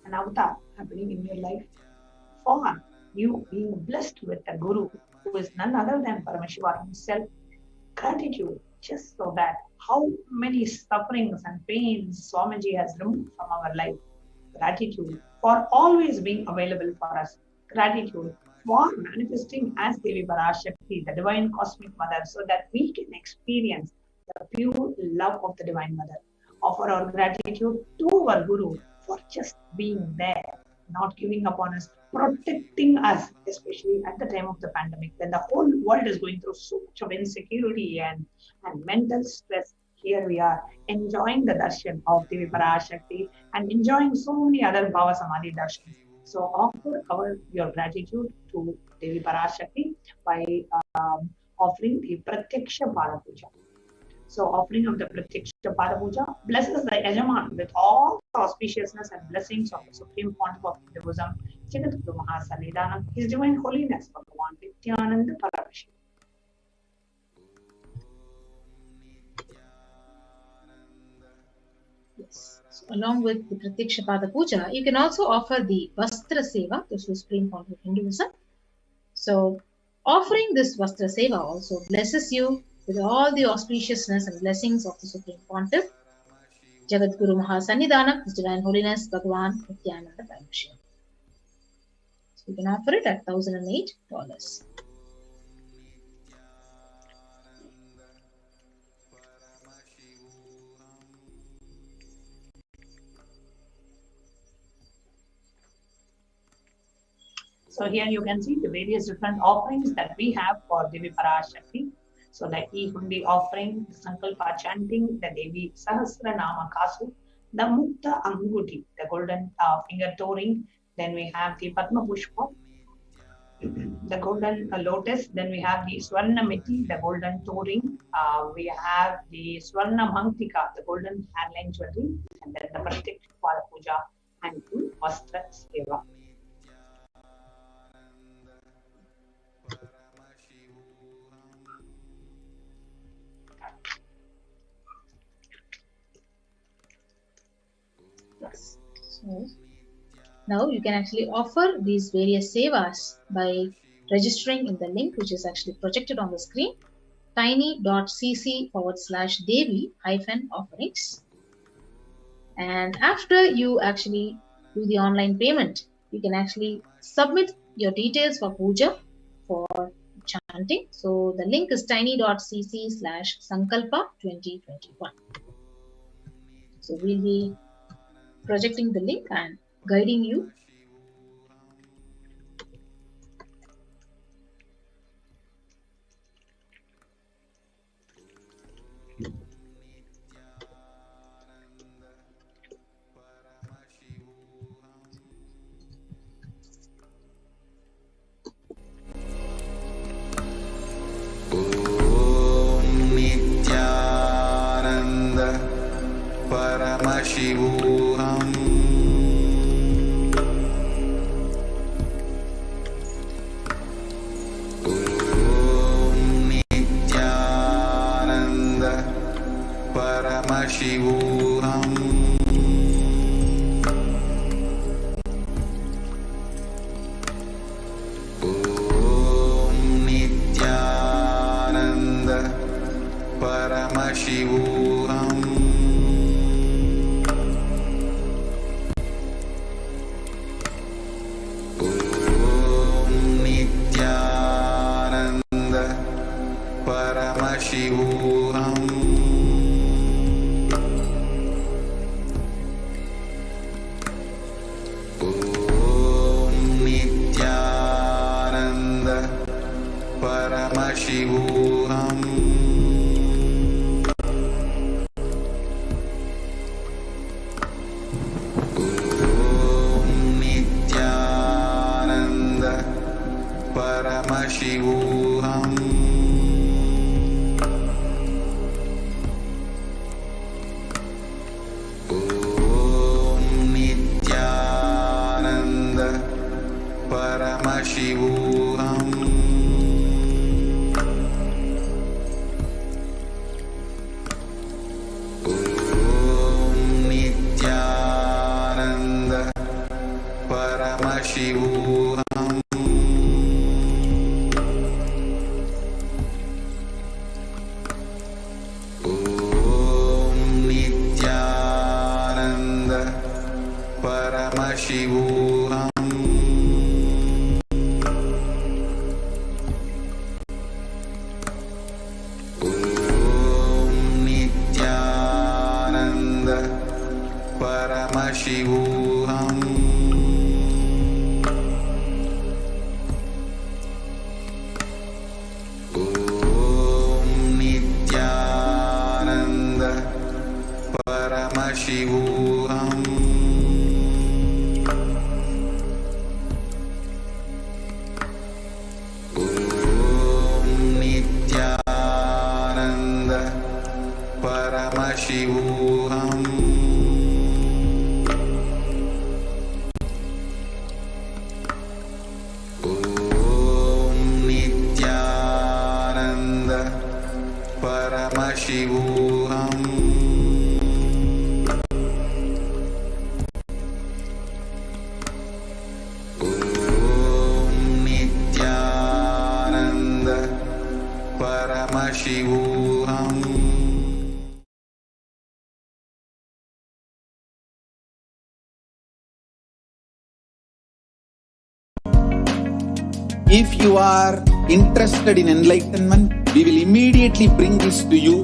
an avatar happening in your life, for you being blessed with a guru who is none other than Paramashiva himself. Gratitude, just so that how many sufferings and pains Swamiji has removed from our life. Gratitude for always being available for us. Gratitude for manifesting as Devi Parashakti, the Divine Cosmic Mother, so that we can experience the pure love of the Divine Mother. Offer our gratitude to our Guru for just being there, not giving up on us, protecting us, especially at the time of the pandemic, when the whole world is going through so much of insecurity and mental stress. Here we are enjoying the darshan of Devi Parashakti and enjoying so many other Bhava Samadhi darshans. So offer your gratitude to Devi Parashakti by offering the Pratyaksha Pada Puja. So offering of the Pratyaksha Pada Puja blesses the Yajaman with all the auspiciousness and blessings of the Supreme Pontiff of Hinduism, Jagadguru Mahasannidhanam, His Divine Holiness, Bhagavan Nithyananda Paramashivam. Yes. So along with the Pratyaksha Pada Puja, you can also offer the Vastra Seva, the Supreme Pontiff of Hinduism. So offering this Vastra Seva also blesses you with all the auspiciousness and blessings of the Supreme Pontiff, Jagadguru Mahasannidhanam, His Divine Holiness, Bhagavan Nithyananda Paramashivam. So you can offer it at $1,008. So here you can see the various different offerings that we have for Devi Parashakti. So the E-Hundi offering, the Sankalpa chanting, the Devi Sahasra Nama Kasu, the Mukta Anguti, the golden finger toe ring. Then we have the Padma Pushpa, the golden lotus. Then we have the Swarna Miti, the golden toe ring. We have the Swarna Mantika, the golden hairline jewelry. And then the Pratyaksha Pada Puja and the Vastra Seva. Yes. So now you can actually offer these various sevas by registering in the link which is actually projected on the screen, tiny.cc/Devi-offerings. And after you actually do the online payment, you can actually submit your details for puja, for chanting. So the link is tiny.cc/Sankalpa2021. So we'll be projecting the link and guiding you. Nithyananda Paramashivoham. Nithyananda Paramashivoham. Nithyananda Paramashivoham. Nithyananda Paramashivoham. Nithyananda Paramashivoham. Nithyananda Paramashivoham. Nithyananda Paramashivoham. Nithyananda Paramashivoham. Om Nithyananda Paramashivoham. Paramashivoham. Om Nithyananda Paramashivoham. Om Nithyananda Paramashivoham. Paramashivoham. Om Nithyananda Paramashivoham. If you are interested in enlightenment, we will immediately bring this to you.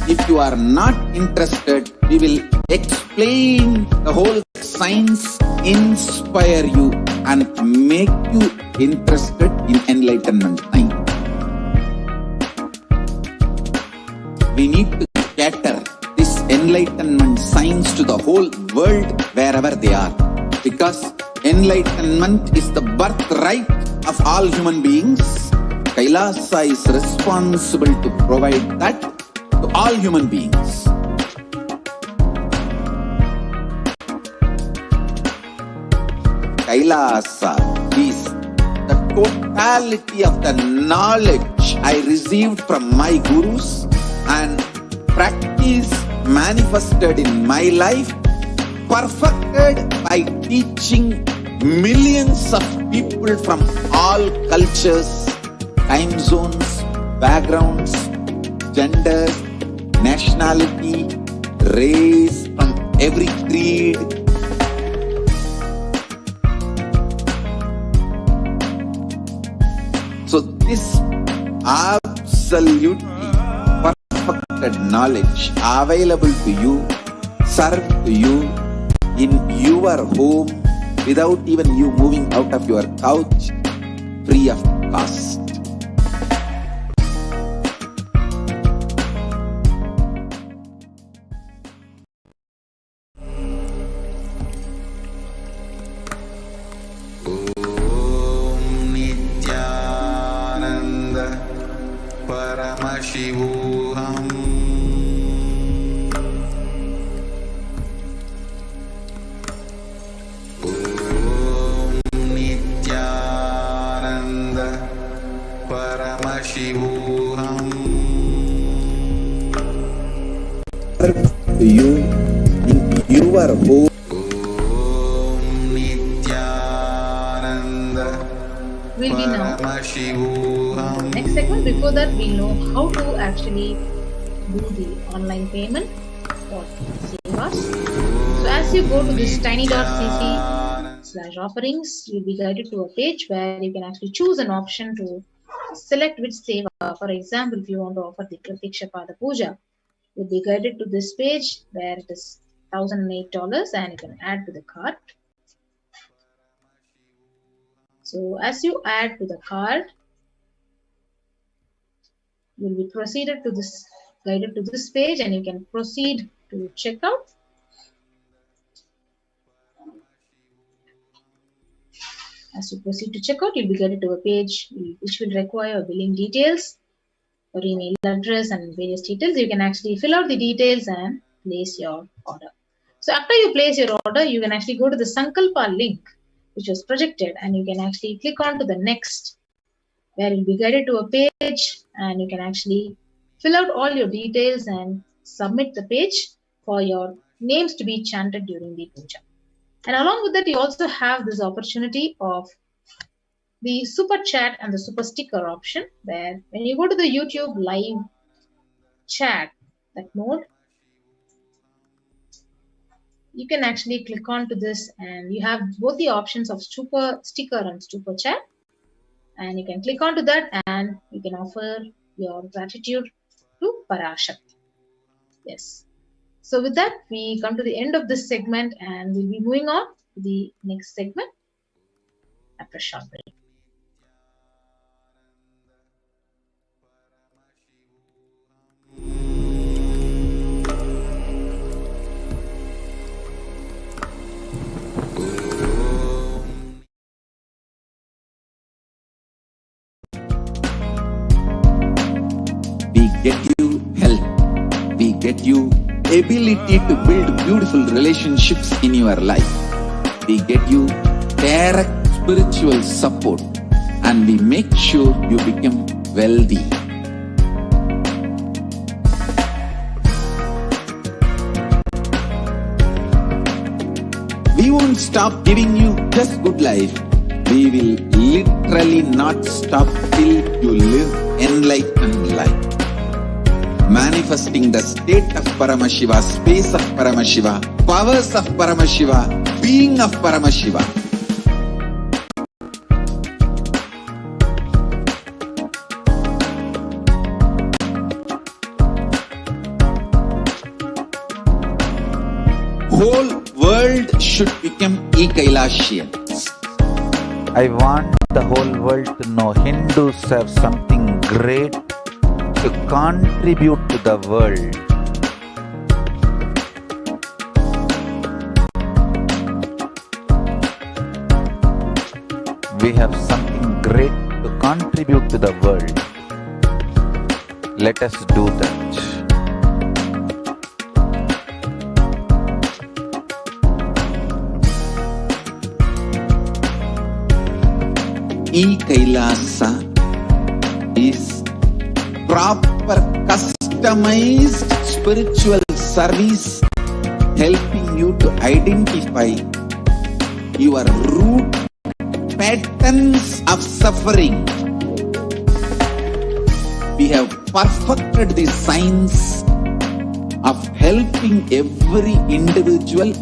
If you are not interested, we will explain the whole science, inspire you and make you interested in enlightenment time. We need to cater this enlightenment science to the whole world wherever they are, because enlightenment is the birthright of all human beings. Kailasa is responsible to provide that to all human beings. Kailasa is the totality of the knowledge I received from my gurus and practice manifested in my life, perfected by teaching millions of people from all cultures, time zones, backgrounds, genders, nationality, race, from every creed. So this absolutely perfected knowledge available to you, served to you in your home without even you moving out of your couch, free of cost. Paramashivoham. Om Nithyananda Paramashivoham. To you in your home. Om Nithyananda Will be now. Paramashivoham. Next segment, before that, we'll know how to actually do the online payment for Sevas. So as you go to this tiny.cc/offerings, you'll be guided to a page where you can actually choose an option to select which Seva. For example, if you want to offer the Pratiksha Pada Puja, you'll be guided to this page where it is $1,008 and you can add to the cart. So as you add to the cart, you'll be proceeded to this, guided to this page, and you can proceed to checkout. As you proceed to checkout, you'll be guided to a page which will require billing details, your email address and various details. You can actually fill out the details and place your order. So after you place your order, you can actually go to the Sankalpa link which was projected, and you can actually click on to the next, where you'll be guided to a page and you can actually fill out all your details and submit the page for your names to be chanted during the puja. And along with that, you also have this opportunity of the super chat and the super sticker option, where when you go to the YouTube live chat, that mode, you can actually click on to this and you have both the options of super sticker and super chat, and you can click on to that and you can offer your gratitude to Parashakti. Yes. So with that, we come to the end of this segment and we'll be moving on to the next segment after a short break. We get you health. We get you ability to build beautiful relationships in your life. We get you direct spiritual support, and we make sure you become wealthy. We won't stop giving you just good life. We will literally not stop till you live enlightened life. Manifesting the state of Paramashiva, space of Paramashiva, powers of Paramashiva, being of Paramashiva. Whole world should become Kailasians. I want the whole world to know Hindus have something great to contribute to the world. We have something great to contribute to the world. Let us do that. Kailasa is proper customized spiritual service helping you to identify your root patterns of suffering. We have perfected the science of helping every individual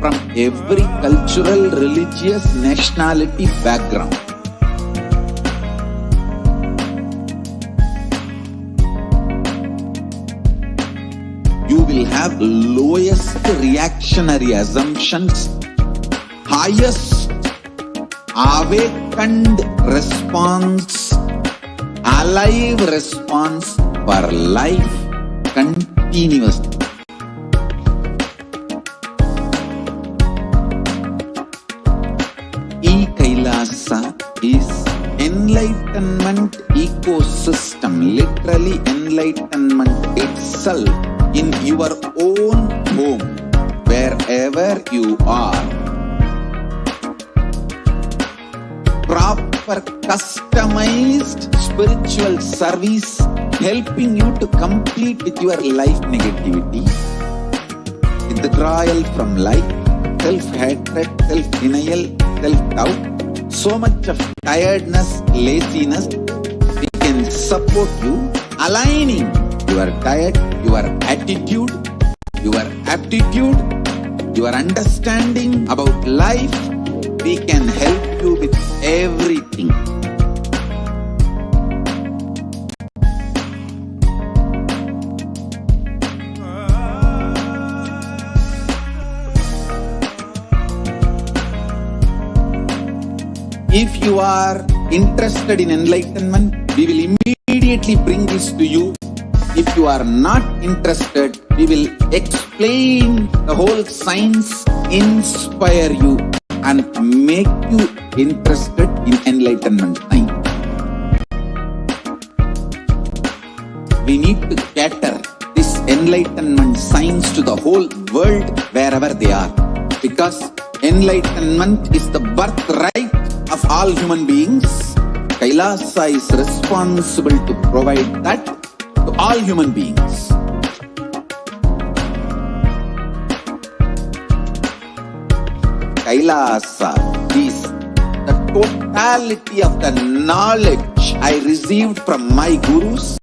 from every cultural, religious, nationality background. You will have lowest reactionary assumptions, highest awakened response, alive response for life continuously. Kailasa is enlightenment ecosystem, literally enlightenment itself in your own home, wherever you are. Proper customized spiritual service helping you to complete with your life negativity, withdrawal from life, self-hatred, self-denial, self-doubt, so much of tiredness, laziness. We can support you aligning your diet, your attitude, your aptitude, your understanding about life. We can help you with everything. If you are interested in enlightenment, we will immediately bring this to you. If you are not interested, we will explain the whole science, inspire you, and make you interested in enlightenment time. We need to cater this enlightenment science to the whole world wherever they are, because enlightenment is the birthright of all human beings. Kailasa is responsible to provide that to all human beings. Kailasa is the totality of the knowledge I received from my gurus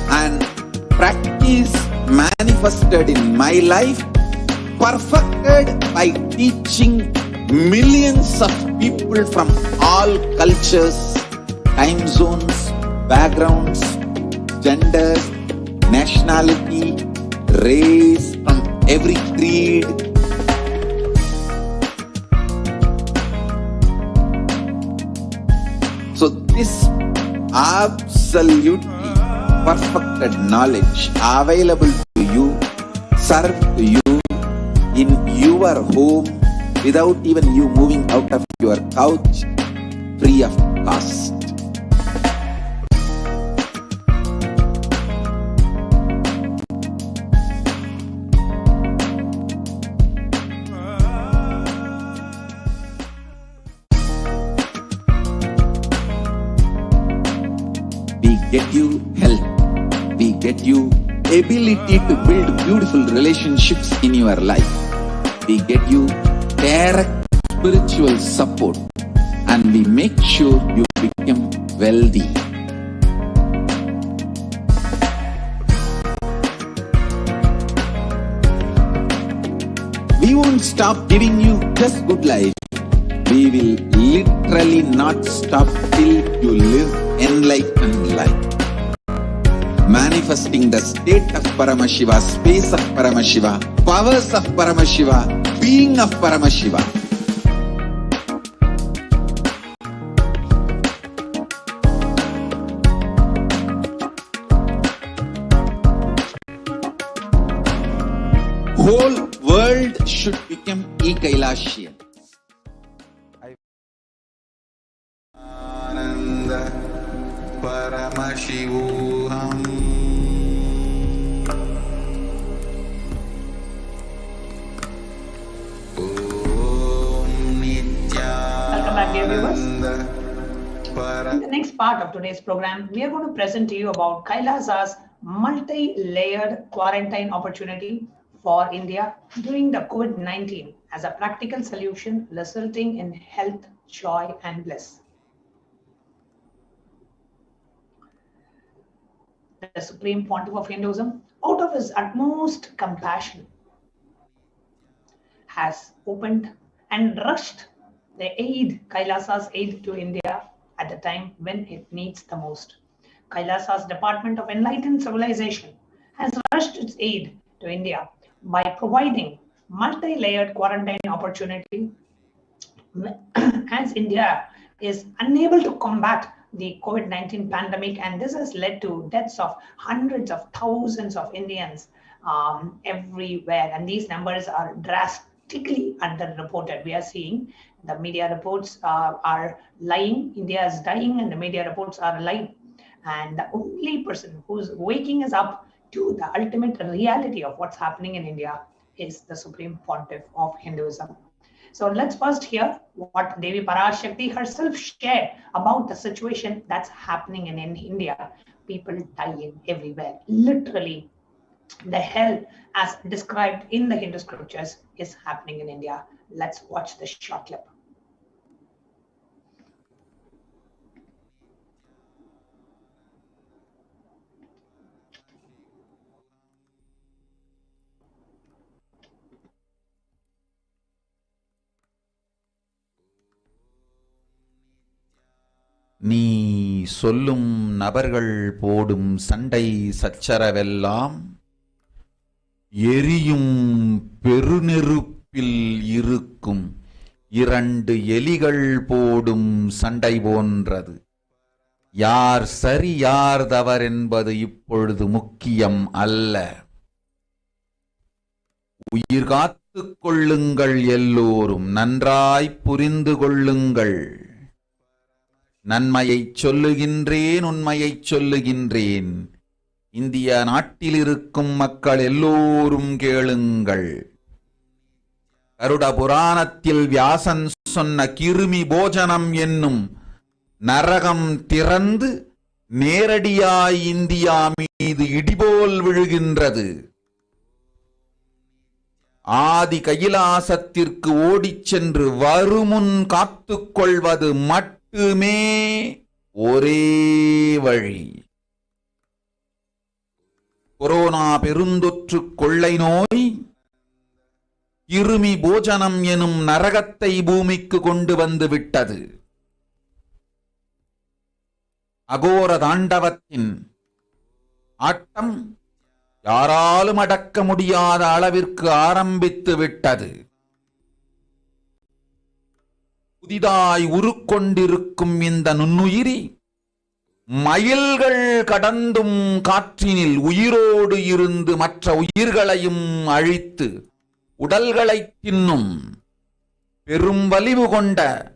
and practice manifested in my life, perfected by teaching millions of people from all cultures, time zones, backgrounds, genders, nationality, race, from every creed. So this absolutely perfected knowledge available to you, served to you in your home without even you moving out of your couch, free of cost. We get you health. We get you ability to build beautiful relationships in your life. We get you direct spiritual support, and we make sure you become wealthy. We won't stop giving you just good life. We will literally not stop till you live enlightened life. Manifesting the state of Paramashiva, space of Paramashiva, powers of Paramashiva, being of Paramashiva. Whole world should become Kailasian. Ananda Paramashivoham. Welcome back, dear viewers. In the next part of today's program, we are going to present to you about Kailasa's multi-layered quarantine opportunity for India during the COVID-19 as a practical solution resulting in health, joy, and bliss. The Supreme Pontiff of Hinduism, out of his utmost compassion, has opened and rushed the aid, Kailasa's aid to India at the time when it needs the most. Kailasa's Department of Enlightened Civilization has rushed its aid to India by providing multi-layered quarantine opportunity as India is unable to combat the COVID-19 pandemic, and this has led to deaths of hundreds of thousands of Indians everywhere, and these numbers are drastically underreported. We are seeing the media reports are lying. India is dying and the media reports are lying, and the only person who's waking us up to the ultimate reality of what's happening in India is the Supreme Pontiff of Hinduism. So let's first hear what Devi Parashakti herself shared about the situation that's happening in India. People dying everywhere. Literally, the hell as described in the Hindu scriptures is happening in India. Let's watch this short clip. நீ சொல்லும் நபர்கள் போடும் சண்டை சச்சரவெல்லாம் எரியும் பெருநெருப்பில் இருக்கும் இரண்டு எலிகள் போடும் சண்டை போன்றது. யார் சரி யார் தவறென்பது இப்பொழுது முக்கியம் அல்ல. உயிர் காத்துக் கொள்ளுங்கள், எல்லோரும் நன்றாய் புரிந்து கொள்ளுங்கள். நன்மையைச் சொல்லுகின்றேன், உண்மையைச் சொல்லுகின்றேன். இந்திய நாட்டில் இருக்கும் மக்கள் எல்லோரும் கேளுங்கள். கருட புராணத்தில் வியாசன் சொன்ன கிருமி போஜனம் என்னும் நரகம் திறந்து நேரடியாய் இந்தியா மீது இடிபோல் விழுகின்றது. ஆதி கைலாசத்திற்கு ஓடிச் சென்று வருமுன் காத்துக் கொள்வது மட்டுமே ஒரே வழி. கொரோனா பெருந்தொற்று கொள்ளை நோய் கிருமி போஜனம் எனும் நரகத்தை பூமிக்கு கொண்டு வந்து விட்டது. அகோர தாண்டவத்தின் ஆட்டம் யாராலும் அடக்க முடியாத அளவிற்கு ஆரம்பித்து விட்டது. புதிதாய் உருக்கொண்டிருக்கும் இந்த நுண்ணுயிரி மைல்கள் கடந்தும் காற்றினில் உயிரோடு இருந்து மற்ற உயிர்களையும் அழித்து உடல்களைத் தின்னும் பெரும் வலிவு கொண்ட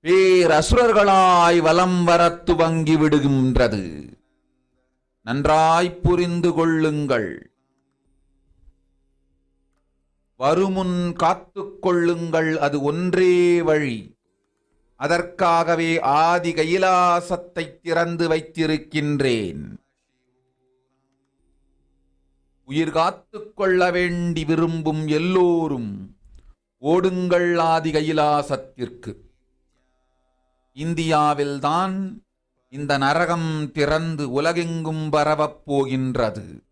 பேரசுரர்களாய் வலம் வரத் துவங்கி விடுகின்றது. நன்றாய் புரிந்து கொள்ளுங்கள். வருமுன் காத்துக் கொள்ளுங்கள், அது ஒன்றே வழி. அதற்காகவே ஆதி கைலாசத்தை திறந்து வைத்திருக்கின்றேன். உயிர் காத்துக் கொள்ள வேண்டி விரும்பும் எல்லோரும் ஓடுங்கள் ஆதி கைலாசத்திற்கு. இந்தியாவில்தான் இந்த நரகம் திறந்து உலகெங்கும் பரவப் போகின்றது.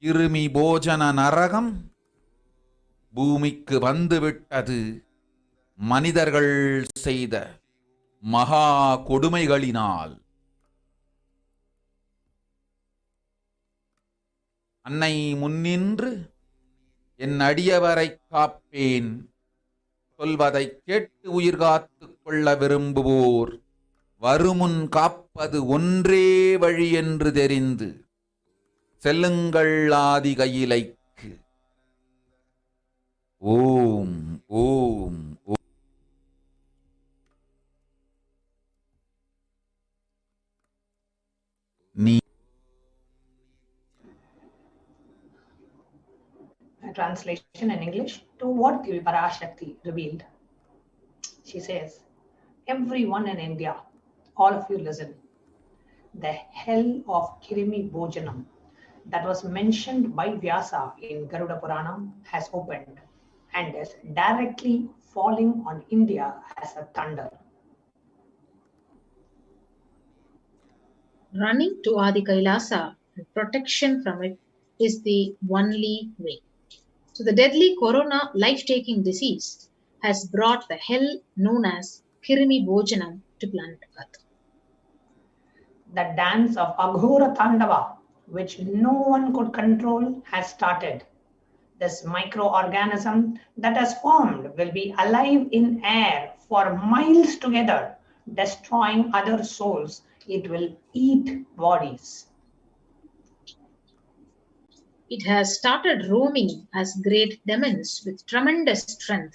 கிருமி போஜன நரகம் பூமிக்கு வந்துவிட்டது. மனிதர்கள் செய்த மகா கொடுமைகளினால். அன்னை முன்னின்று என் அடியவரை காப்பேன் சொல்வதை கேட்டு உயிர் காத்துக் கொள்ள விரும்புவோர் வருமுன் காப்பது ஒன்றே வழி என்று தெரிந்து செல்லுங்கள் ஆதி கையிலைக்கு. ஓம் ஓம் ஓம். நீ Translation in English to what Devi Parashakti revealed. She says, everyone in India, all of you listen. The hell of Kirimi Bojanam that was mentioned by Vyasa in Garuda Puranam has opened and is directly falling on India as a thunder. Running to Adi Kailasa and protection from it is the only way. So the deadly corona life-taking disease has brought the hell known as Kirimi Bojanam to planet Earth. The dance of Aghora Tandava, which no one could control, has started. This microorganism that has formed will be alive in air for miles together, destroying other souls. It will eat bodies. It has started roaming as great demons with tremendous strength.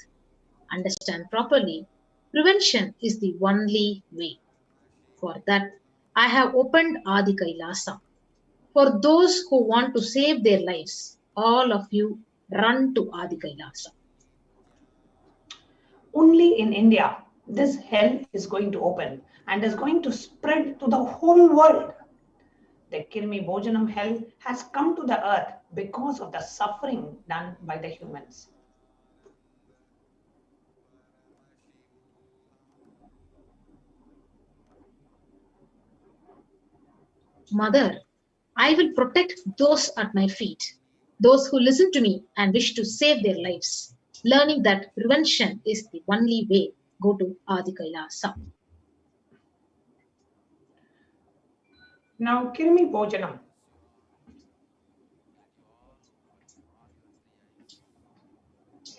Understand properly, prevention is the only way. For that, I have opened Adi Kailasa. For those who want to save their lives, all of you run to Adi Kailasa. Only in India, this hell is going to open and is going to spread to the whole world. The Kirmi Bojanam hell has come to the earth because of the suffering done by the humans. Mother, I will protect those at my feet, those who listen to me and wish to save their lives. Learning that prevention is the only way, go to Adi Kailasa. Now, Kirmi Bojanam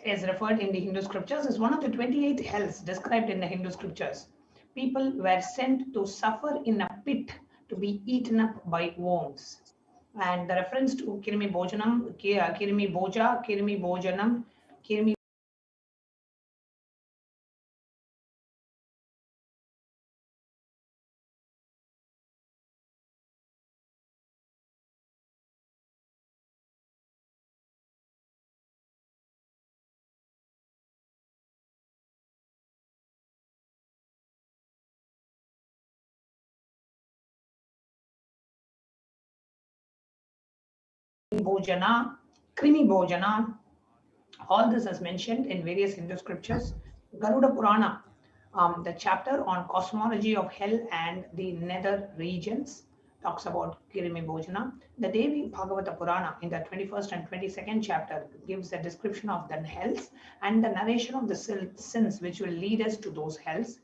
is referred in the Hindu scriptures as one of the 28 hells described in the Hindu scriptures. People were sent to suffer in a pit to be eaten up by worms. And the reference to Kirmi Bojanam, Kirmi Boja, Kirmi Bojanam, Kirmi Bhojana, Krimi Bhojana. All this is mentioned in various Hindu scriptures. Garuda Purana, the chapter on cosmology of hell and the nether regions, talks about Kirimi Bhojana. The Devi Bhagavata Purana in the 21st and 22nd chapter gives a description of the hells and the narration of the sins which will lead us to those hells.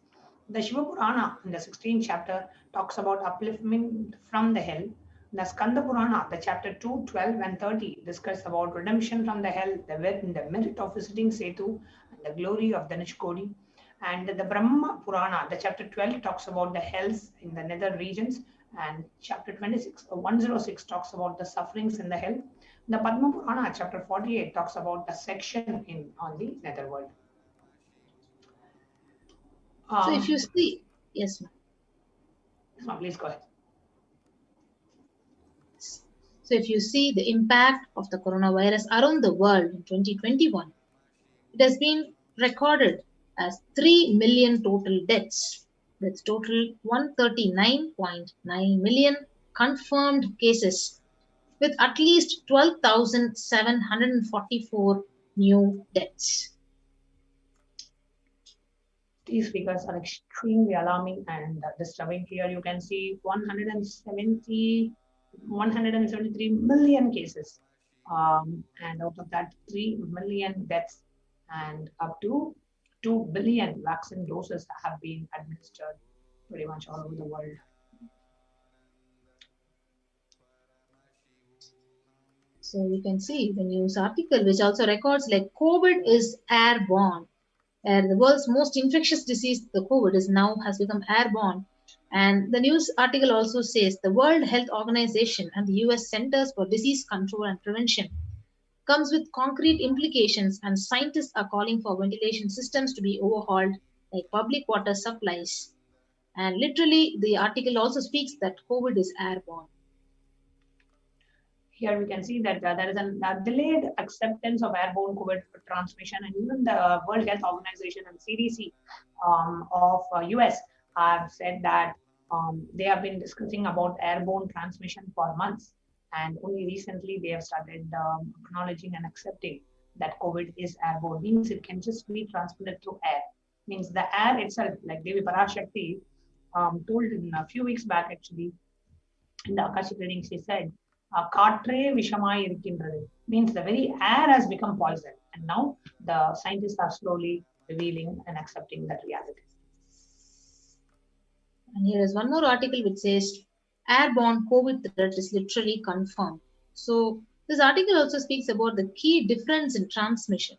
The Shiva Purana in the 16th chapter talks about upliftment from the hell. The Skanda Purana, the chapter 2, 12, and 30 discuss about redemption from the hell, the merit of visiting Setu, and the glory of the Nishkodi. And the Brahma Purana, the chapter 12, talks about the hells in the nether regions, and chapter 26, 106 talks about the sufferings in the hell. The Padma Purana, chapter 48, talks about the section on the netherworld. So if you see, yes, ma'am. No, please go ahead. So if you see the impact of the coronavirus around the world in 2021, it has been recorded as 3 million total deaths. That's total 139.9 million confirmed cases, with at least 12,744 new deaths. These figures are extremely alarming and disturbing. Here you can see 173 million cases, and out of that 3 million deaths, and up to 2 billion vaccine doses have been administered pretty much all over the world. So you can see the news article, which also records like COVID is airborne. The world's most infectious disease, the COVID, is now has become airborne. And the news article also says the World Health Organization and the US Centers for Disease Control and Prevention comes with concrete implications, and scientists are calling for ventilation systems to be overhauled, like public water supplies. And literally, the article also speaks that COVID is airborne. Here we can see that there is a delayed acceptance of airborne COVID transmission, and even the World Health Organization and CDC of US have said that they have been discussing about airborne transmission for months, and only recently they have started acknowledging and accepting that COVID is airborne. Means it can just be transmitted through air. Means the air itself, like Devi Parashakti told in a few weeks back, actually, in the Akashic reading, she said, "Kaatre vishamai irukindrathu," means the very air has become poison. And now the scientists are slowly revealing and accepting that reality. And here is one more article which says airborne COVID threat is literally confirmed. So this article also speaks about the key difference in transmission.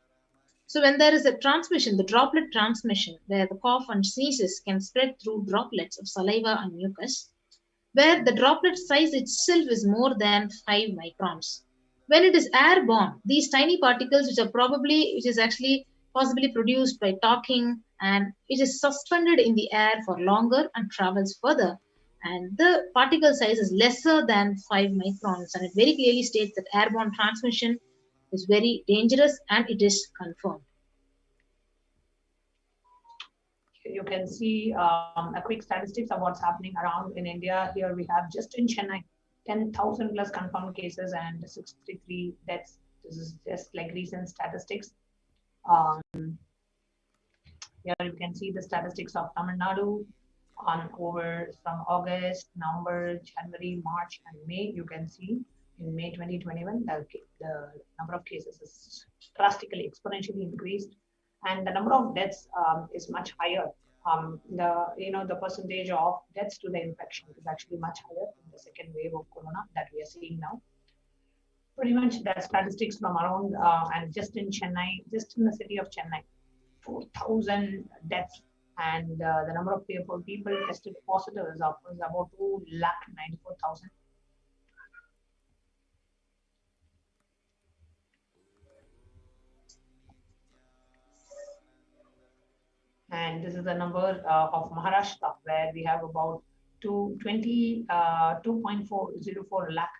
So when there is a transmission, the droplet transmission, where the cough and sneezes can spread through droplets of saliva and mucus, where the droplet size itself is more than 5 microns. When it is airborne, these tiny particles, which is actually possibly produced by talking, and it is suspended in the air for longer and travels further. And the particle size is lesser than 5 microns. And it very clearly states that airborne transmission is very dangerous and it is confirmed. You can see a quick statistics of what's happening around in India. Here we have just in Chennai, 10,000 plus confirmed cases and 63 deaths. This is just like recent statistics. Here you can see the statistics of Tamil Nadu on over from August, November, January, March, and May. You can see in May 2021, the number of cases is drastically, exponentially increased, and the number of deaths is much higher. The percentage of deaths to the infection is actually much higher in the second wave of corona that we are seeing now. Pretty much the statistics from around and just in Chennai, just in the city of Chennai, 4,000 deaths, and the number of people tested positive is about 2,94,000. And this is the number of Maharashtra, where we have about 2.404 lakh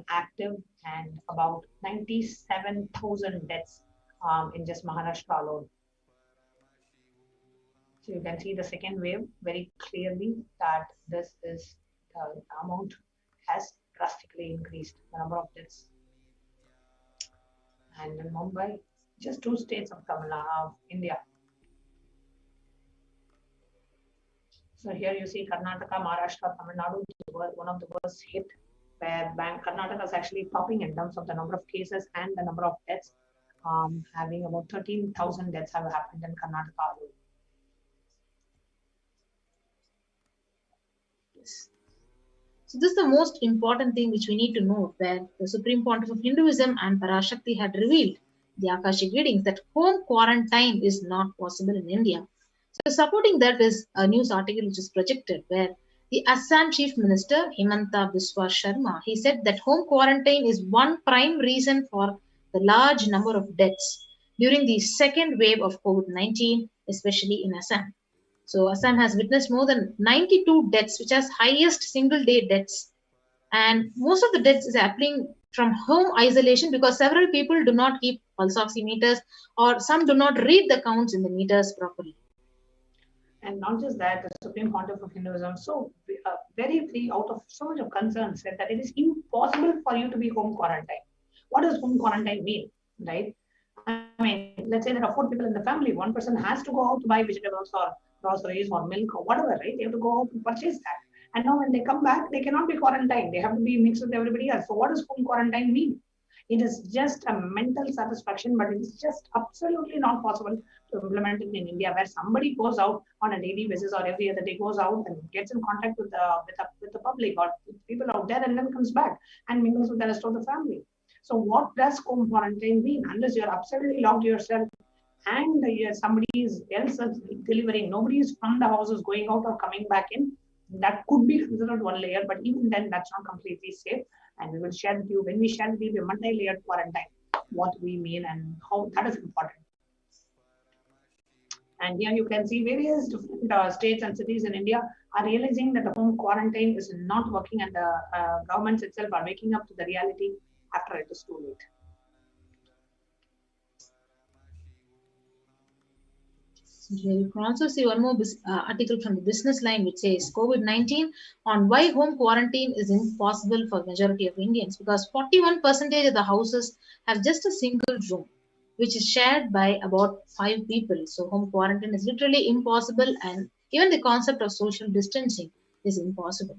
active, and about 97,000 deaths in just Maharashtra alone. So you can see the second wave very clearly that this is the amount has drastically increased, the number of deaths. and in Mumbai, just 2 states of India. So here you see Karnataka, Maharashtra, Tamil Nadu, one of the worst hit, where Karnataka is actually topping in terms of the number of cases and the number of deaths, having about 13,000 deaths have happened in Karnataka alone. Yes. So this is the most important thing which we need to know, where the Supreme Pontiff of Hinduism and Parashakti had revealed the Akashic readings that home quarantine is not possible in India. So supporting that is a news article which is projected where the Assam Chief Minister Himanta Biswa Sharma, he said that home quarantine is one prime reason for the large number of deaths during the second wave of COVID-19, especially in Assam. So Assam has witnessed more than 92 deaths, which has highest single day deaths. And most of the deaths is happening from home isolation because several people do not keep pulse oximeters or some do not read the counts in the meters properly. And not just that, the Supreme Pontiff of Hinduism, so very free out of so much of concern, said that it is impossible for you to be home quarantine. What does home quarantine mean, right? I mean, let's say there are 4 people in the family. One person has to go out to buy vegetables or groceries or milk or whatever, right? They have to go out to purchase that. And now when they come back, they cannot be quarantined. They have to be mixed with everybody else. So what does home quarantine mean? It is just a mental satisfaction, but it is just absolutely not possible to implement it in India, where somebody goes out on a daily basis or every other day goes out and gets in contact with the public or with people out there and then comes back and mingles with the rest of the family. So what does home quarantine mean? Unless you're absolutely locked yourself and somebody else is delivering, nobody is from the house is going out or coming back in. That could be considered one layer, but even then, that's not completely safe. And we will share with you, when we share with you the multi-layered quarantine, what we mean and how that is important. And here you can see various different states and cities in India are realizing that the home quarantine is not working, and the governments itself are waking up to the reality after it is too late. You can also see one more article from the Business Line which says COVID-19 on why home quarantine is impossible for majority of Indians, because 41% of the houses have just a single room which is shared by about 5 people. So home quarantine is literally impossible, and even the concept of social distancing is impossible.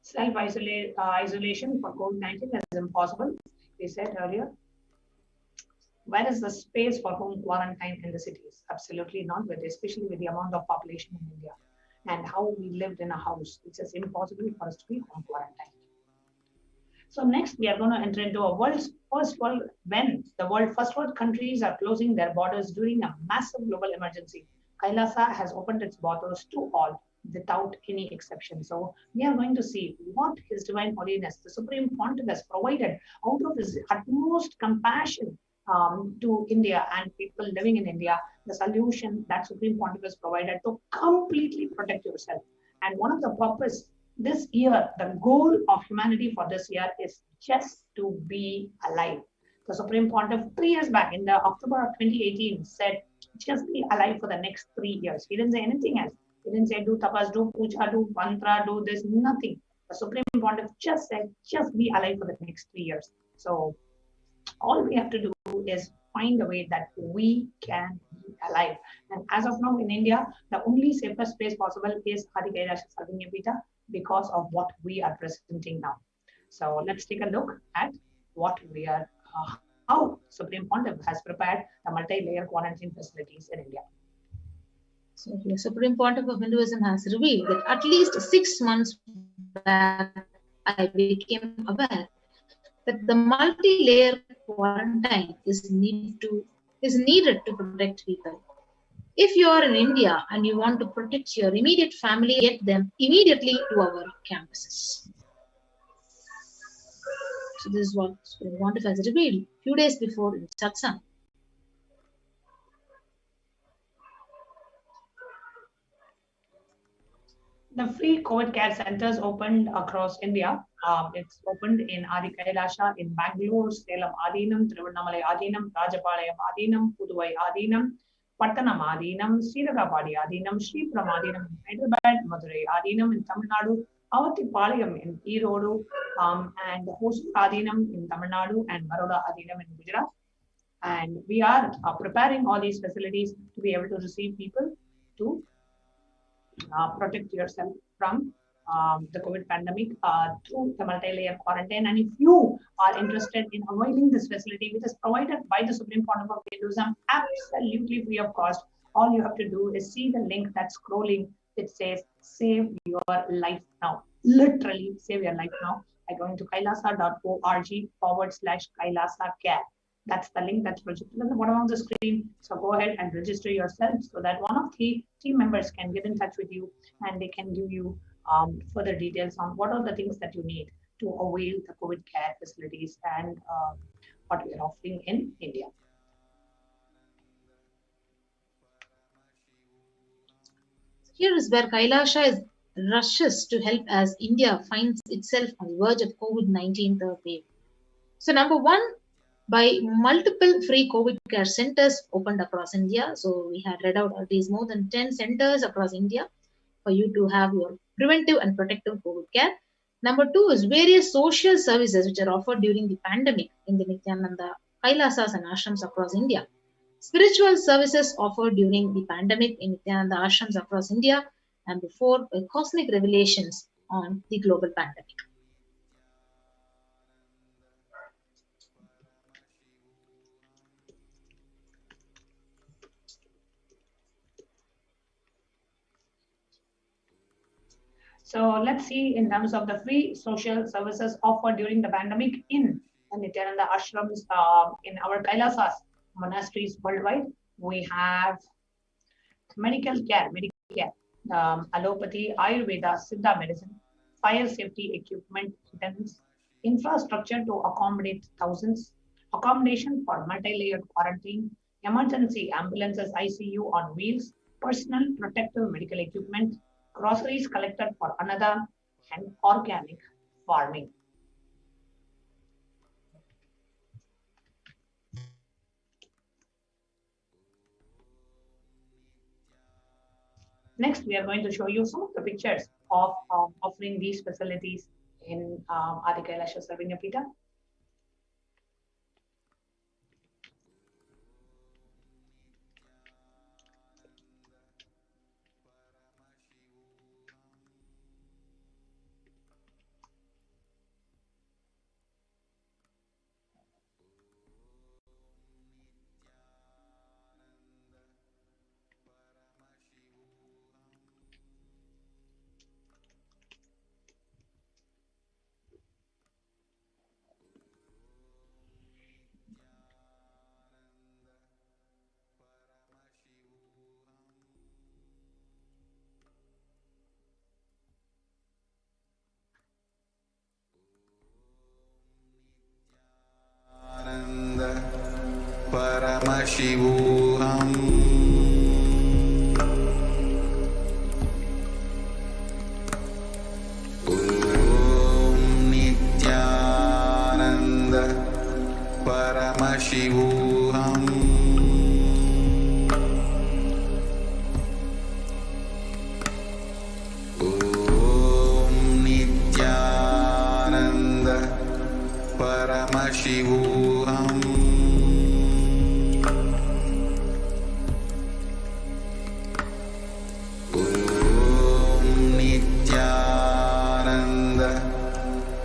Self-isolation for COVID-19 is impossible, we said earlier. Where is the space for home quarantine in the cities? Absolutely not, but especially with the amount of population in India and how we lived in a house. It's just impossible for us to be home quarantined. So next, we are going to enter into a world's first world when the world first world countries are closing their borders during a massive global emergency. Kailasa has opened its borders to all without any exception. So we are going to see what His Divine Holiness, the Supreme Pontiff, has provided out of his utmost compassion to India and people living in India, the solution that Supreme Pontiff has provided to completely protect yourself. And one of the purpose this year, the goal of humanity for this year is just to be alive. The Supreme Pontiff 3 years back in the October of 2018 said, just be alive for the next 3 years. He didn't say anything else. He didn't say do tapas, do puja, do mantra, do this, nothing. The Supreme Pontiff just said, just be alive for the next 3 years. So all we have to do is find a way that we can be alive. And as of now in India, the only safest place possible is Adi Kailasa Sarvanyapita because of what we are presenting now. So let's take a look at what we are, how Supreme Pontiff has prepared the multi-layer quarantine facilities in India. So the Supreme Pontiff of Hinduism has revealed that at least 6 months back, I became aware that the multi-layer quarantine is needed to protect people. If you are in India and you want to protect your immediate family, get them immediately to our campuses. So this is what Supreme Pontiff has revealed a few days before in Satsang. The free COVID care centers opened across India. It's opened in Adi Kailasa in Bangalore, Salem Adinam, Tiruvannamalai Adinam, Rajapalayam Adinam, Puduvai Adinam, Pattanam Adinam, Sriragapadi Adinam, Sripuram Adinam in Hyderabad, Madurai Adinam in Tamil Nadu, Avatipalayam in Erodu, and Hosur Adinam in Tamil Nadu and Baroda Adinam in Gujarat. And we are preparing all these facilities to be able to receive people to protect yourself from the COVID pandemic through the multi-layer quarantine. And if you are interested in availing this facility, which is provided by the Supreme Court of Hinduism, absolutely free of cost, all you have to do is see the link that's scrolling. It says, save your life now. Literally, save your life now by going to kailasa.org/Kailasa care. That's the link that's projected at the bottom of the screen. So go ahead and register yourself so that one of the team members can get in touch with you and they can give you further details on what are the things that you need to avail the COVID care facilities and what we are offering in India. Here is where Kailasa rushes to help as India finds itself on the verge of COVID-19 third wave. So number one, by multiple free COVID care centers opened across India. So we had read out these more than 10 centers across India for you to have your preventive and protective COVID care. Number two is various social services which are offered during the pandemic in the Nithyananda Kailasas and ashrams across India. Spiritual services offered during the pandemic in Nithyananda ashrams across India, and before cosmic revelations on the global pandemic. So let's see in terms of the free social services offered during the pandemic in the Nithyananda ashrams in our Kailasas monasteries worldwide. We have medical care, allopathy, Ayurveda, Siddha medicine, fire safety equipment, infrastructure to accommodate thousands, accommodation for multi-layered quarantine, emergency ambulances, ICU on wheels, personal protective medical equipment, groceries collected for another, and organic farming. Next, we are going to show you some of the pictures of offering these facilities in Adi Kailasa Sarvingapita. Paramashivoham. Om Nithyananda Paramashivoham. Om Nithyananda Paramashivoham.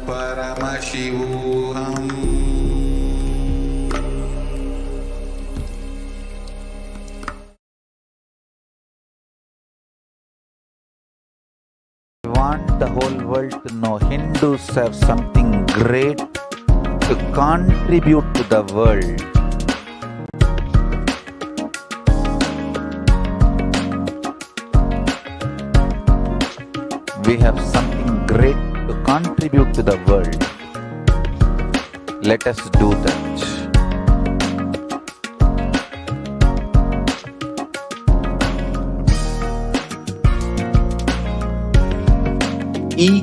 Paramashivoham. I want the whole world to know Hindus have something great to contribute to the world. We have something great to contribute to the world. Let us do that.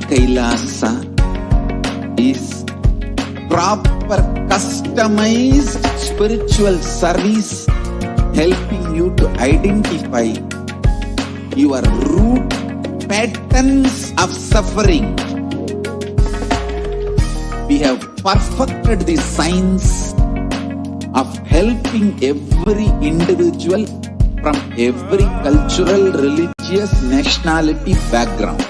Kailasa is proper customized spiritual service helping you to identify your root patterns of suffering. We have perfected the science of helping every individual from every cultural, religious, nationality background.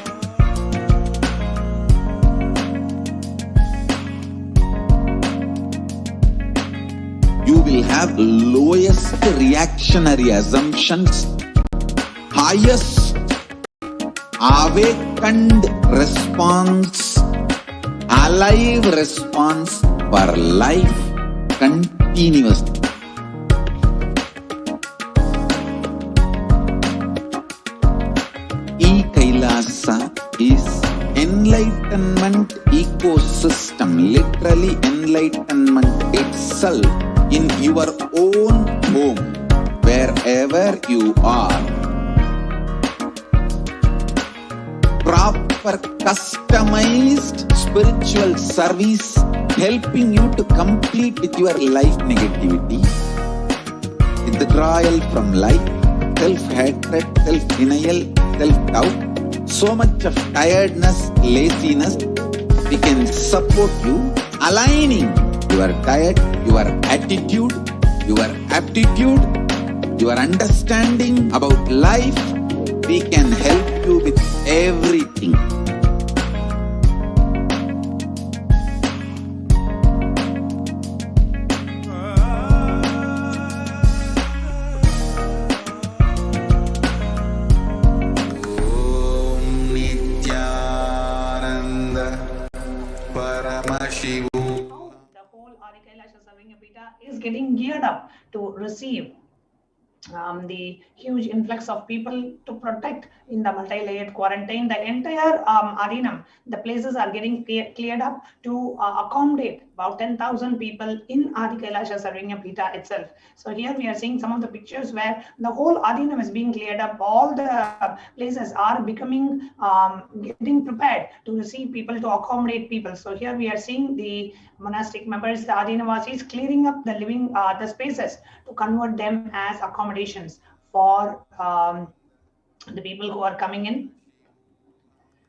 You will have lowest reactionary assumptions, highest awakened response, alive response for life continuously. Kailasa is enlightenment ecosystem, literally enlightenment itself in your own home, wherever you are. Proper customized spiritual service helping you to complete with your life negativity, withdrawal from life, self-hatred, self-denial, self-doubt, so much of tiredness, laziness. We can support you, aligning your diet, your attitude, your aptitude, your understanding about life. We can help you with everything. Paramashivoham. The whole Kailasa Sarvingapita is getting geared up to receive the huge influx of people to protect in the multi-layered quarantine. The entire arena, the places are getting cleared up to accommodate about 10,000 people in Adi Kailasha Sarvingapita itself. So here we are seeing some of the pictures where the whole arena is being cleared up. All the places are becoming getting prepared to receive people, to accommodate people. So here we are seeing the monastic members, the Adinavasis, clearing up the living the spaces to convert them as accommodations for the people who are coming in.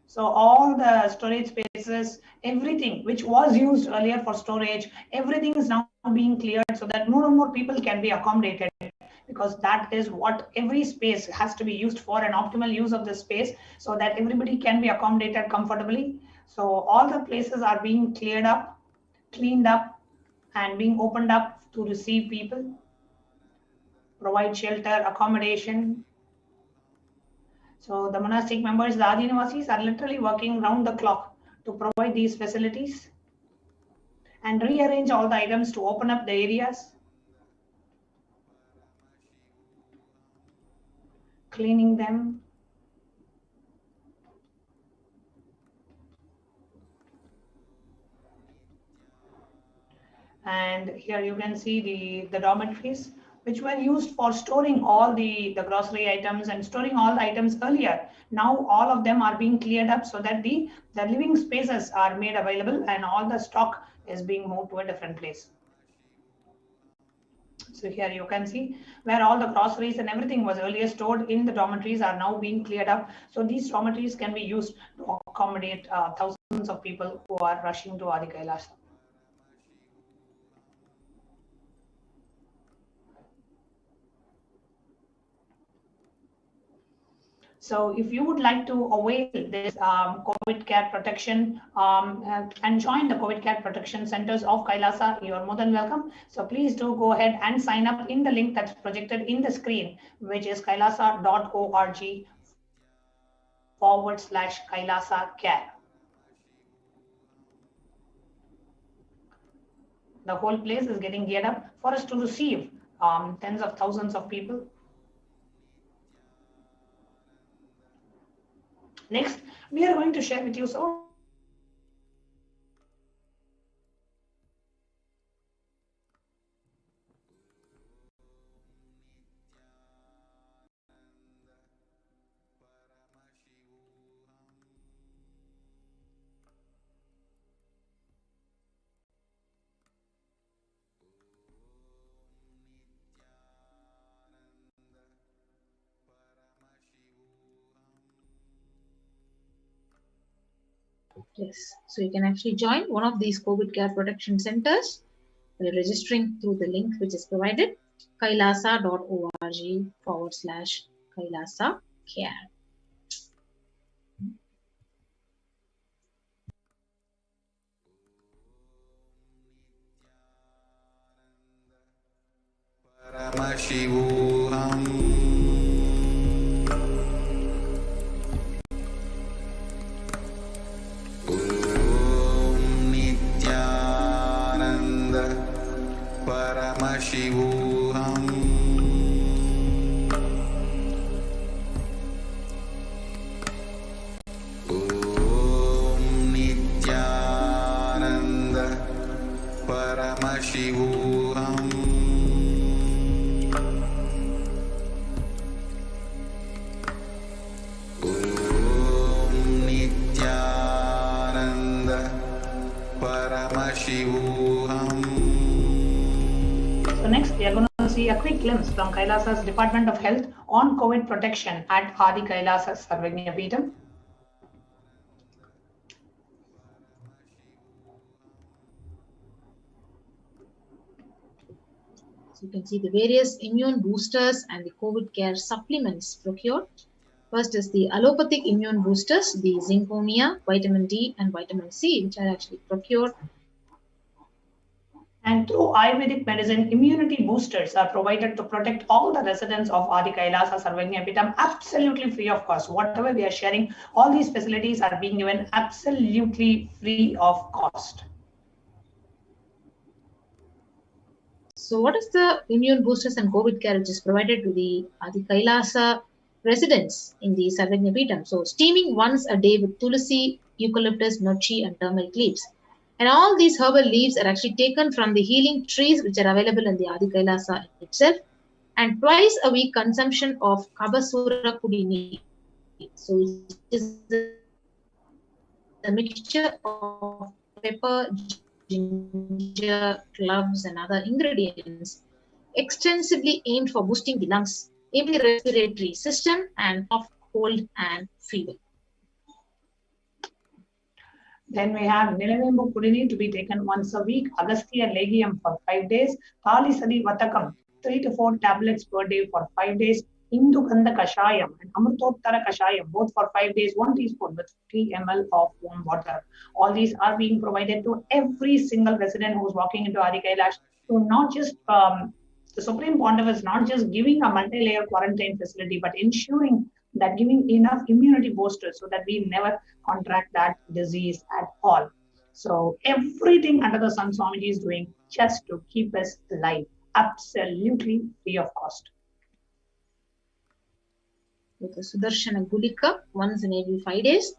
So all the storage spaces, everything which was used earlier for storage, everything is now being cleared so that more and more people can be accommodated, because that is what every space has to be used for, an optimal use of the space so that everybody can be accommodated comfortably. So all the places are being cleared up, cleaned up, and being opened up to receive people, provide shelter, accommodation. So the monastic members, the Adinavasis, are literally working round the clock to provide these facilities and rearrange all the items to open up the areas, cleaning them. And here you can see the dormitories, which were used for storing all the grocery items and storing all the items earlier. Now all of them are being cleared up so that the living spaces are made available and all the stock is being moved to a different place. So here you can see where all the groceries and everything was earlier stored in the dormitories are now being cleared up. So these dormitories can be used to accommodate thousands of people who are rushing to Adi Kailasa. So if you would like to avail this COVID care protection and join the COVID care protection centers of Kailasa, you are more than welcome. So please do go ahead and sign up in the link that's projected in the screen, which is kailasa.org/Kailasa care. The whole place is getting geared up for us to receive tens of thousands of people. Next, we are going to share with you some Yes, so you can actually join one of these COVID care protection centers by registering through the link which is provided, kailasa.org/Kailasa care. Paramashivoham. Om Nithyananda Paramashivoham. Om Nithyananda Paramashivoham. Paramashivoham. So next we are going to see a quick glimpse from Kailasa's Department of Health on COVID protection at Adi Kailasa Sarvagnya Peetham. So you can see the various immune boosters and the COVID care supplements procured. First is the allopathic immune boosters, the zinconia, vitamin D and vitamin C, which are actually procured. And through Ayurvedic medicine, immunity boosters are provided to protect all the residents of Adi Kailasa Sarvagnya Peetham absolutely free of cost. Whatever we are sharing, all these facilities are being given absolutely free of cost. So what is the immune boosters and COVID care which is provided to the Adi Kailasa residents in the Sarvagnya Peetham? So steaming once a day with tulsi, eucalyptus, nochi and turmeric leaves. And all these herbal leaves are actually taken from the healing trees which are available in the Adi Kailasa itself. And twice a week consumption of Kabasura Kudini. So it is a mixture of pepper, ginger, cloves and other ingredients extensively aimed for boosting the lungs, improving the respiratory system and cough, cold and fever. Then we have Nilavembu Kudini to be taken once a week, Agastya Legium for 5 days, Talisadi Vatakam 3 to 4 tablets per day for 5 days, Indu Gandha Kashayam and Amrutottara Kashayam both for 5 days, 1 teaspoon with 3 ml of warm water. All these are being provided to every single resident who is walking into Adi Kailash. So not just the Supreme Pontiff is not just giving a multi-layer quarantine facility, but ensuring that giving enough immunity boosters so that we never contract that disease at all. So everything under the sun Swamiji is doing just to keep us alive, absolutely free of cost. With a Sudarshana Gulika once in every 5 days,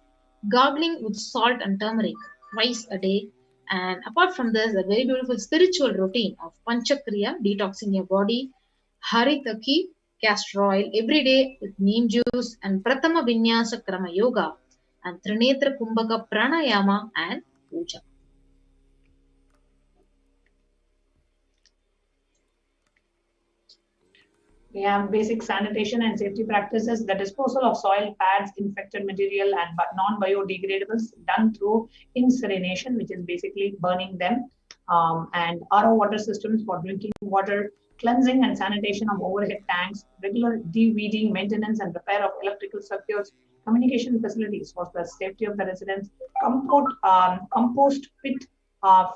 gargling with salt and turmeric twice a day. And apart from this, a very beautiful spiritual routine of Panchakriya, detoxing your body, Haritaki, castor oil every day with neem juice, and Pratama Vinyasa Krama Yoga, and Trinetra Kumbhaka Pranayama and Puja. We have basic sanitation and safety practices, the disposal of soil, pads, infected material, and non-biodegradables done through incineration, which is basically burning them, and RO water systems for drinking water, cleansing and sanitation of overhead tanks, regular de-weeding, maintenance and repair of electrical circuits, communication facilities for the safety of the residents, compost pit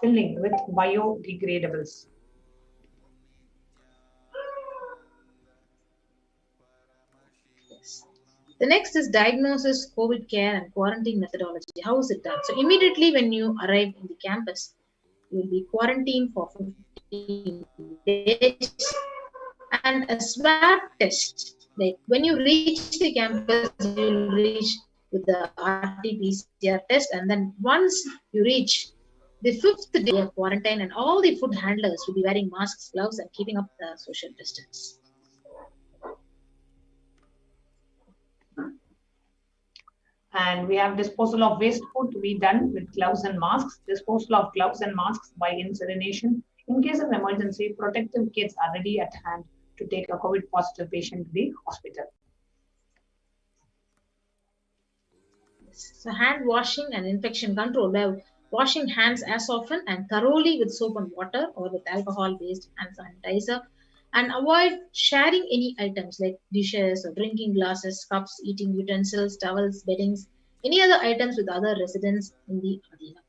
filling with biodegradables. The next is diagnosis, COVID care, and quarantine methodology. How is it done? So immediately when you arrive in the campus, you will be quarantined for 15 days and a swab test. Like when you reach the campus, you will reach with the RT-PCR test, and then once you reach the 5th day of quarantine, and all the food handlers will be wearing masks, gloves, and keeping up the social distance. And we have disposal of waste food to be done with gloves and masks, disposal of gloves and masks by incineration. In case of emergency, protective kits are ready at hand to take a COVID positive patient to the hospital. So hand washing and infection control, by washing hands as often and thoroughly with soap and water or with alcohol-based hand sanitizer, and avoid sharing any items like dishes or drinking glasses, cups, eating utensils, towels, beddings, any other items with other residents in the Adina.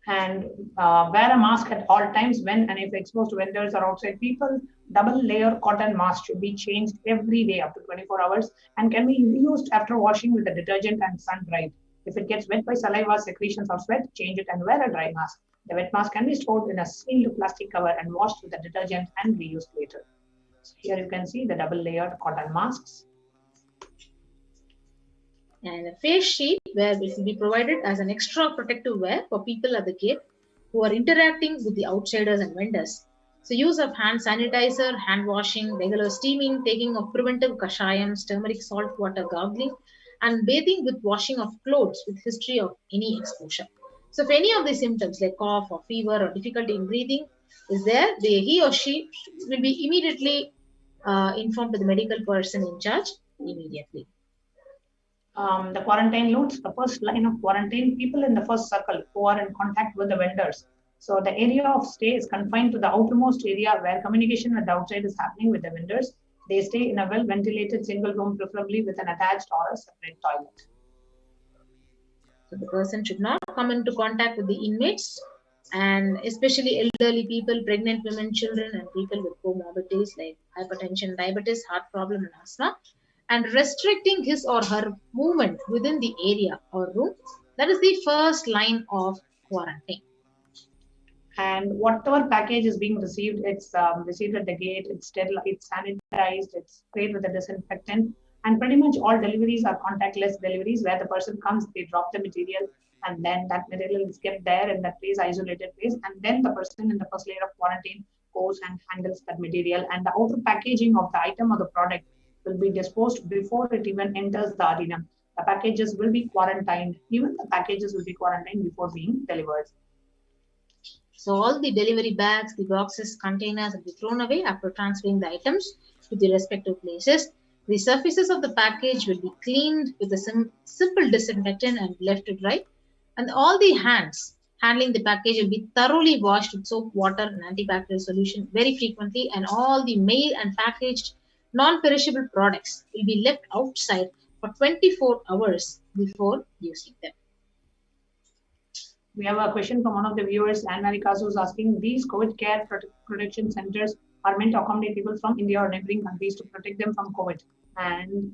And wear a mask at all times when and if exposed to vendors or outside people. Double layer cotton mask should be changed every day up to 24 hours and can be reused after washing with a detergent and sun dried. If it gets wet by saliva, secretions, or sweat, change it and wear a dry mask. The wet mask can be stored in a sealed plastic cover and washed with a detergent and reused later. So here you can see the double layered cotton masks. And a face sheet where it will be provided as an extra protective wear for people at the gate who are interacting with the outsiders and vendors. So use of hand sanitizer, hand washing, regular steaming, taking of preventive kashayams, turmeric salt water gargling, and bathing with washing of clothes with history of any exposure. So if any of these symptoms like cough or fever or difficulty in breathing is there, he or she will be immediately informed to the medical person in charge immediately. The quarantine notes, the first line of quarantine, people in the first circle who are in contact with the vendors. So the area of stay is confined to the outermost area where communication with the outside is happening with the vendors. They stay in a well-ventilated single room, preferably with an attached or a separate toilet. So the person should not come into contact with the inmates, and especially elderly people, pregnant women, children, and people with comorbidities like hypertension, diabetes, heart problem, and asthma, and restricting his or her movement within the area or room. That is the first line of quarantine. And whatever package is being received, it's received at the gate, it's sterile, it's sanitized, it's sprayed with a disinfectant. And pretty much all deliveries are contactless deliveries where the person comes, they drop the material, and then that material is kept there in that place, isolated place. And then the person in the first layer of quarantine goes and handles that material. And the outer packaging of the item or the product will be disposed before it even enters the arena. The packages will be quarantined. Even the packages will be quarantined before being delivered. So all the delivery bags, the boxes, containers will be thrown away after transferring the items to the respective places. The surfaces of the package will be cleaned with a simple disinfectant and left to dry. And all the hands handling the package will be thoroughly washed with soap, water, and antibacterial solution very frequently. And all the mail and packaged non-perishable products will be left outside for 24 hours before using them. We have a question from one of the viewers, Anne Maricas, who's asking, these COVID care protection centers are meant to accommodate people from India or neighboring countries to protect them from COVID and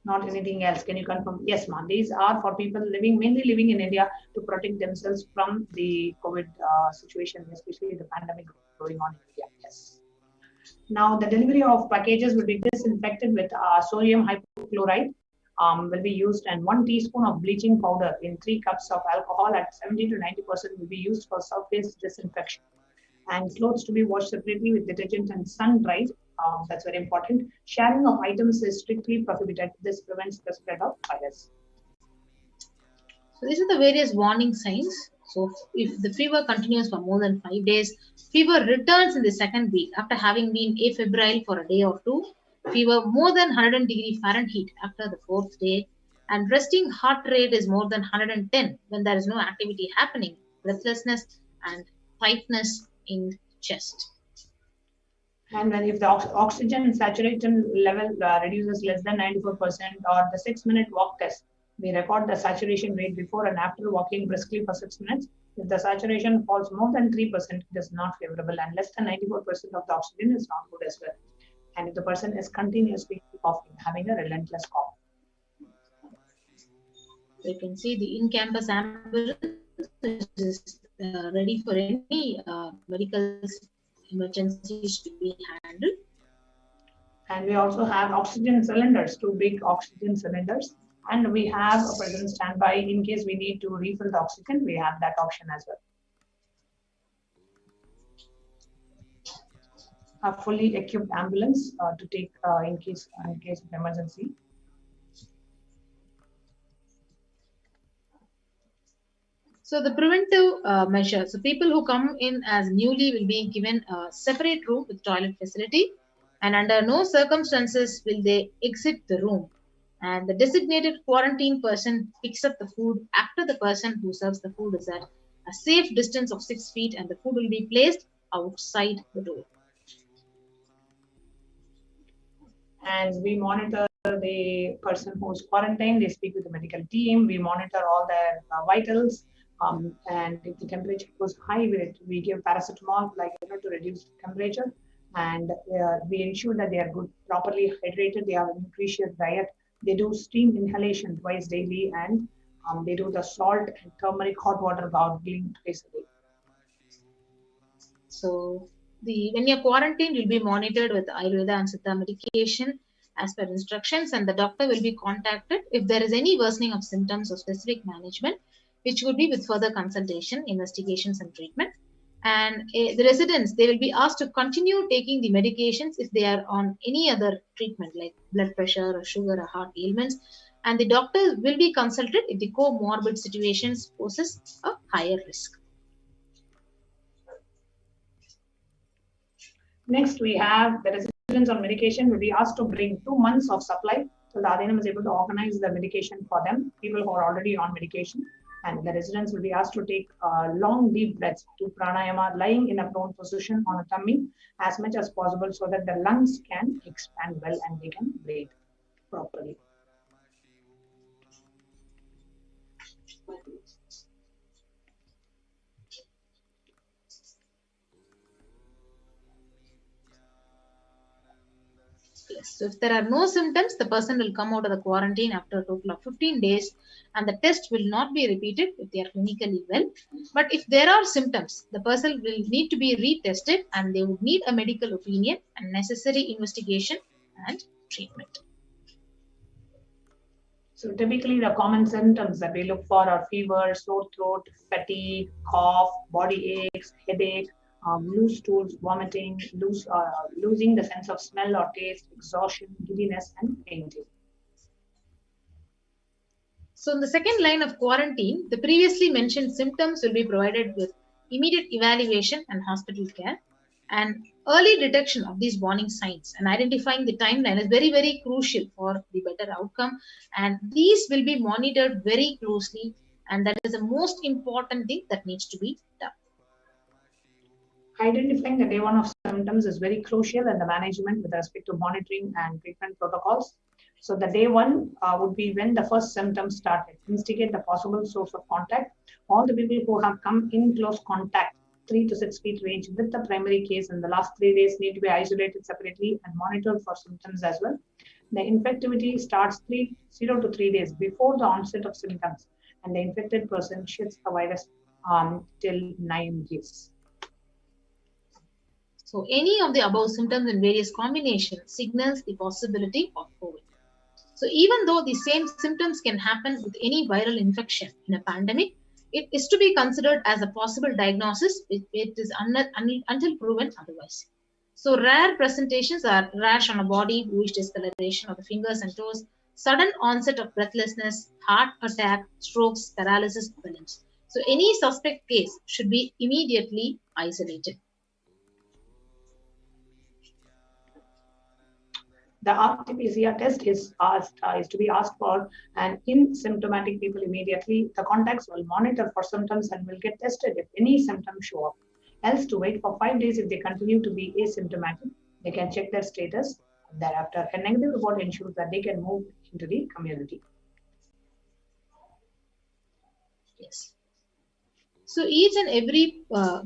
not anything else. Can you confirm? Yes, ma'am. These are for people mainly living in India to protect themselves from the COVID situation, especially the pandemic going on in India. Yes. Now, the delivery of packages will be disinfected with sodium hypochlorite. Will be used, and 1 teaspoon of bleaching powder in 3 cups of alcohol at 70 to 90% will be used for surface disinfection. And clothes to be washed separately with detergent and sun dried. That's very important. Sharing of items is strictly prohibited. This prevents the spread of virus. So these are the various warning signs. So if the fever continues for more than 5 days, fever returns in the second week after having been afebrile for a day or two, fever more than 100 degrees Fahrenheit after the 4th day, and resting heart rate is more than 110 when there is no activity happening, breathlessness and tightness in chest. And when if the oxygen saturation level reduces less than 94% or the 6-minute walk test, we record the saturation rate before and after walking briskly for 6 minutes. If the saturation falls more than 3%, it is not favorable, and less than 94% of the oxygen is not good as well. And if the person is continuously coughing, having a relentless cough. You can see the in-campus ambulance is ready for any medical emergencies to be handled. And we also have oxygen cylinders, 2 big oxygen cylinders. And we have a present standby in case we need to refill the oxygen. We have that option as well. A fully equipped ambulance to take in case of emergency. So the preventive measures. So people who come in as newly will be given a separate room with toilet facility, and under no circumstances will they exit the room. And the designated quarantine person picks up the food after the person who serves the food is at a safe distance of 6 feet, and the food will be placed outside the door. And we monitor the person who's quarantined. They speak with the medical team. We monitor all their vitals. And if the temperature goes high, we give paracetamol, like to reduce the temperature. And we ensure that they are good, properly hydrated. They have a nutritious diet. They do steam inhalation twice daily, and they do the salt and turmeric hot water gargling twice a day. So when you're quarantined, you'll be monitored with Ayurveda and Siddha medication as per instructions, and the doctor will be contacted if there is any worsening of symptoms or specific management, which would be with further consultation, investigations, and treatment. And the residents, they will be asked to continue taking the medications if they are on any other treatment like blood pressure or sugar or heart ailments. And the doctor will be consulted if the comorbid situations poses a higher risk. Next, we have the residents on medication will be asked to bring 2 months of supply. So the Adhinam is able to organize the medication for them, people who are already on medication. And the residents will be asked to take long deep breaths to pranayama, lying in a prone position on a tummy as much as possible so that the lungs can expand well and they can breathe properly. So if there are no symptoms, the person will come out of the quarantine after a total of 15 days, and the test will not be repeated if they are clinically well. But if there are symptoms, the person will need to be retested, and they would need a medical opinion and necessary investigation and treatment. So typically the common symptoms that we look for are fever, sore throat, fatigue, cough, body aches, headache, loose stools, vomiting, losing the sense of smell or taste, exhaustion, giddiness, and fainting. So in the second line of quarantine, the previously mentioned symptoms will be provided with immediate evaluation and hospital care. And early detection of these warning signs and identifying the timeline is very, very crucial for the better outcome. And these will be monitored very closely. And that is the most important thing that needs to be done. Identifying the day one of symptoms is very crucial in the management with respect to monitoring and treatment protocols. So the day one would be when the first symptoms started. Instigate the possible source of contact. All the people who have come in close contact, 3 to 6 feet range with the primary case in the last 3 days need to be isolated separately and monitored for symptoms as well. The infectivity starts 0 to 3 days before the onset of symptoms, and the infected person sheds the virus till 9 days. So any of the above symptoms in various combinations signals the possibility of COVID. So even though the same symptoms can happen with any viral infection in a pandemic, it is to be considered as a possible diagnosis. It is until proven otherwise. So rare presentations are rash on a body, bluish discoloration of the fingers and toes, sudden onset of breathlessness, heart attack, strokes, paralysis of the limbs. So any suspect case should be immediately isolated. The RT-PCR test is to be asked for, and in symptomatic people immediately. The contacts will monitor for symptoms and will get tested if any symptoms show up. Else to wait for 5 days if they continue to be asymptomatic. They can check their status. Thereafter, a negative report ensures that they can move into the community. Yes. So each and every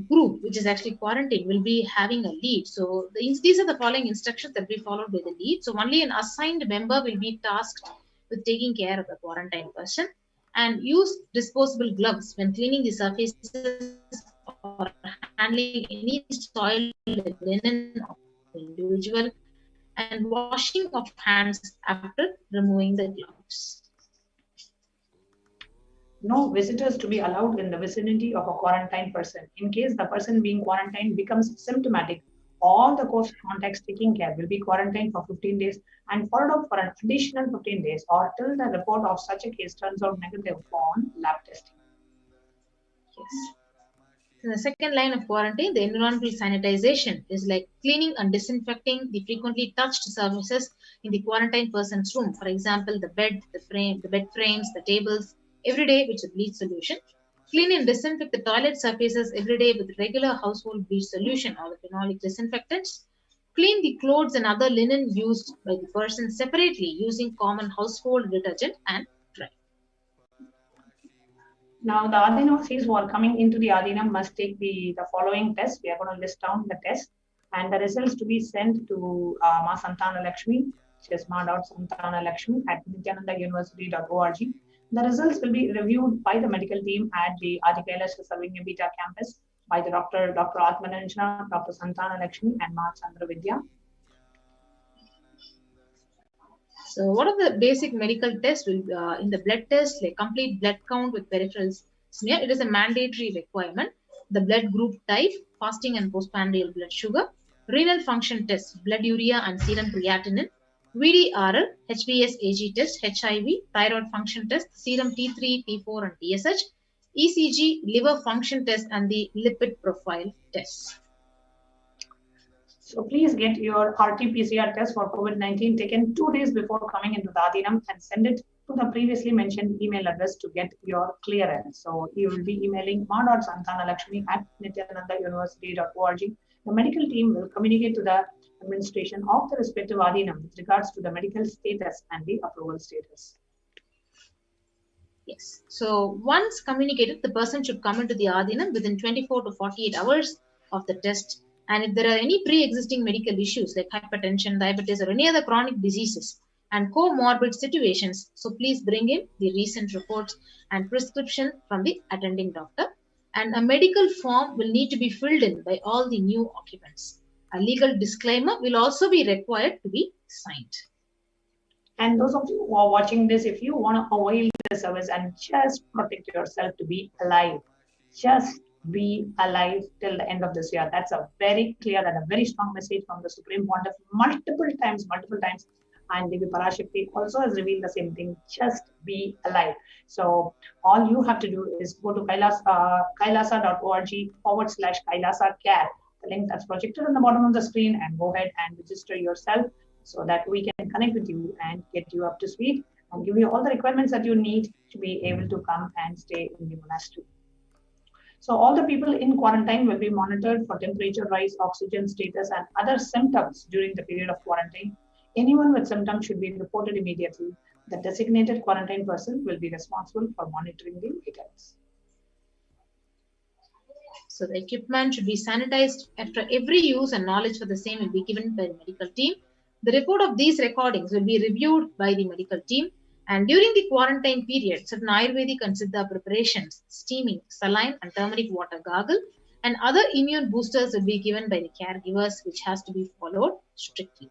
group, which is actually quarantined, will be having a lead. So these are the following instructions that will be followed by the lead. So only an assigned member will be tasked with taking care of the quarantined person, and use disposable gloves when cleaning the surfaces or handling any soil linen of the individual, and washing of hands after removing the gloves. No visitors to be allowed in the vicinity of a quarantined person. In case the person being quarantined becomes symptomatic, all the close contacts taking care will be quarantined for 15 days and followed up for an additional 15 days or till the report of such a case turns out negative on lab testing. Yes. In the second line of quarantine, the environmental sanitization is like cleaning and disinfecting the frequently touched surfaces in the quarantine person's room. For example, the bed, the bed frames, the tables, every day with a bleach solution. Clean and disinfect the toilet surfaces every day with regular household bleach solution or the phenolic disinfectants. Clean the clothes and other linen used by the person separately using common household detergent and dry. Now, the Adinavasis who are coming into the Adinam must take the following test. We are going to list down the test and the results to be sent to Ma Santana Lakshmi, which is ma.santana lakshmi at nithyanandauniversity.org. The results will be reviewed by the medical team at the Adi Kailasa Savinya Beta campus by the Dr. Atmananjana, Dr. Santana Lakshmi, and Ma Chandra Vidya. So, what are the basic medical tests? Will in the blood test, like complete blood count with peripheral smear, it is a mandatory requirement. The blood group type, fasting and postprandial blood sugar, renal function test, blood urea and serum creatinine, VDRL, HBsAg test, HIV, thyroid function test, serum T3, T4, and TSH, ECG, liver function test, and the lipid profile test. So please get your RT-PCR test for COVID-19 taken 2 days before coming into the Adinam and send it to the previously mentioned email address to get your clearance. So you will be emailing ma.santanalakshmi at nithyanandauniversity.org. The medical team will communicate to the administration of the respective Adinam with regards to the medical status and the approval status. Yes. So once communicated, the person should come into the Adinam within 24 to 48 hours of the test. And if there are any pre-existing medical issues like hypertension, diabetes, or any other chronic diseases and comorbid situations, so please bring in the recent reports and prescription from the attending doctor. And a medical form will need to be filled in by all the new occupants. A legal disclaimer will also be required to be signed. And those of you who are watching this, if you want to avail the service and just protect yourself to be alive, just be alive till the end of this year. That's a very clear and a very strong message from the Supreme Pontiff multiple times. And Devi Parashakti also has revealed the same thing. Just be alive. So all you have to do is go to kailasa.org/Kailasa care. The link that's projected on the bottom of the screen, and go ahead and register yourself so that we can connect with you and get you up to speed and give you all the requirements that you need to be able to come and stay in the monastery. So all the people in quarantine will be monitored for temperature rise, oxygen status, and other symptoms during the period of quarantine. Anyone with symptoms should be reported immediately. The designated quarantine person will be responsible for monitoring the vitals. So the equipment should be sanitized after every use, and knowledge for the same will be given by the medical team. The report of these recordings will be reviewed by the medical team. And during the quarantine period, certain Ayurvedic and Siddha preparations, steaming, saline and turmeric water gargle, and other immune boosters will be given by the caregivers, which has to be followed strictly.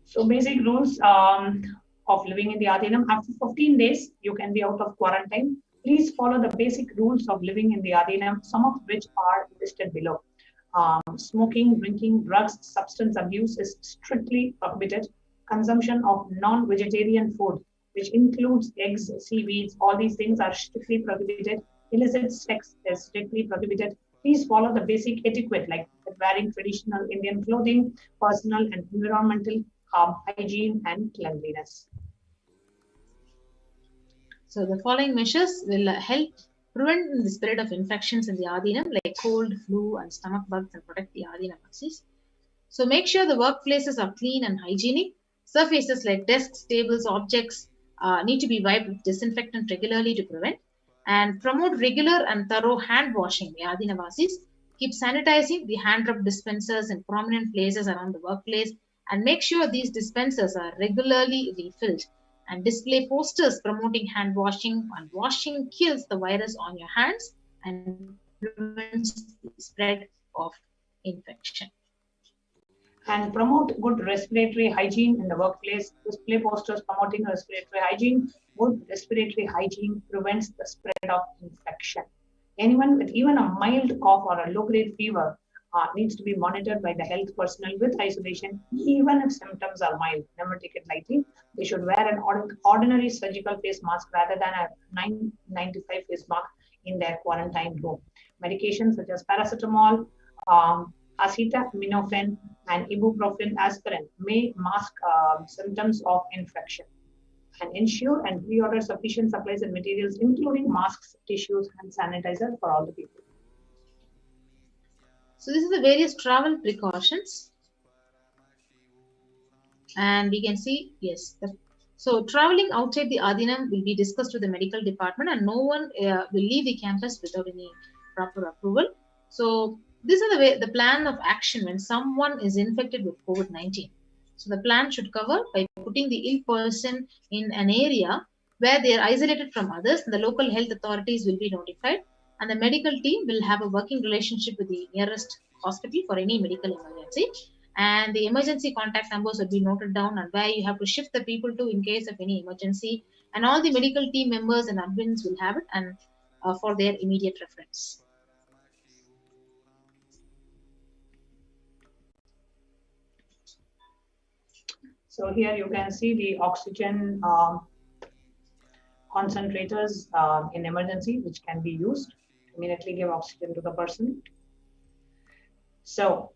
So basic rules of living in the Adinam. After 15 days, you can be out of quarantine. Please follow the basic rules of living in the Adinam, some of which are listed below. Smoking, drinking, drugs, substance abuse is strictly prohibited. Consumption of non-vegetarian food, which includes eggs, seaweeds, all these things are strictly prohibited. Illicit sex is strictly prohibited. Please follow the basic etiquette like wearing traditional Indian clothing, personal and environmental hygiene and cleanliness. So the following measures will help prevent the spread of infections in the Adinam like cold, flu and stomach bugs, and protect the Adinamasis. So make sure the workplaces are clean and hygienic. Surfaces like desks, tables, objects need to be wiped with disinfectant regularly to prevent, and promote regular and thorough hand washing. The Adinavasis keep sanitizing the hand rub dispensers in prominent places around the workplace, and make sure these dispensers are regularly refilled, and display posters promoting hand washing, and washing kills the virus on your hands and prevents the spread of infection. And promote good respiratory hygiene in the workplace. Display posters promoting respiratory hygiene. Good respiratory hygiene prevents the spread of infection. Anyone with even a mild cough or a low-grade fever needs to be monitored by the health personnel with isolation, even if symptoms are mild. Never take it lightly. They should wear an ordinary surgical face mask rather than a 995 face mask in their quarantine room. Medications such as paracetamol, acetaminophen, and ibuprofen aspirin may mask symptoms of infection, and ensure and pre-order sufficient supplies and materials, including masks, tissues, and sanitizer for all the people. So this is the various travel precautions. And we can see, yes, so traveling outside the Adinam will be discussed with the medical department, and no one will leave the campus without any proper approval. So this is the plan of action when someone is infected with COVID-19. So the plan should cover by putting the ill person in an area where they are isolated from others. The local health authorities will be notified, and the medical team will have a working relationship with the nearest hospital for any medical emergency. And the emergency contact numbers will be noted down, and where you have to shift the people to in case of any emergency. And all the medical team members and admins will have it, and for their immediate reference. So here you can see the oxygen concentrators in emergency, which can be used. Immediately give oxygen to the person. So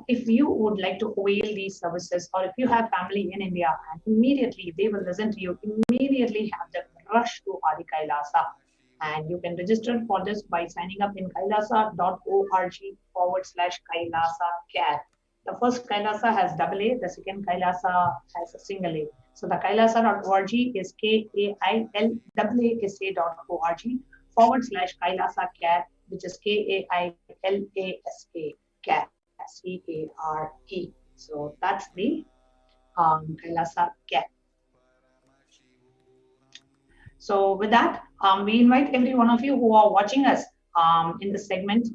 if you would like to avail these services, or if you have family in India, and immediately they will listen to you, immediately have them rush to Adi Kailasa. And you can register for this by signing up in kailasa.org/Kailasa care. The first Kailasa has AA, the second Kailasa has a single A. So the kailasa.org is kailasa.org/Kailasa care, which is KAILASA care, CARE. So that's the Kailasa care. So with that, we invite every one of you who are watching us in this segment.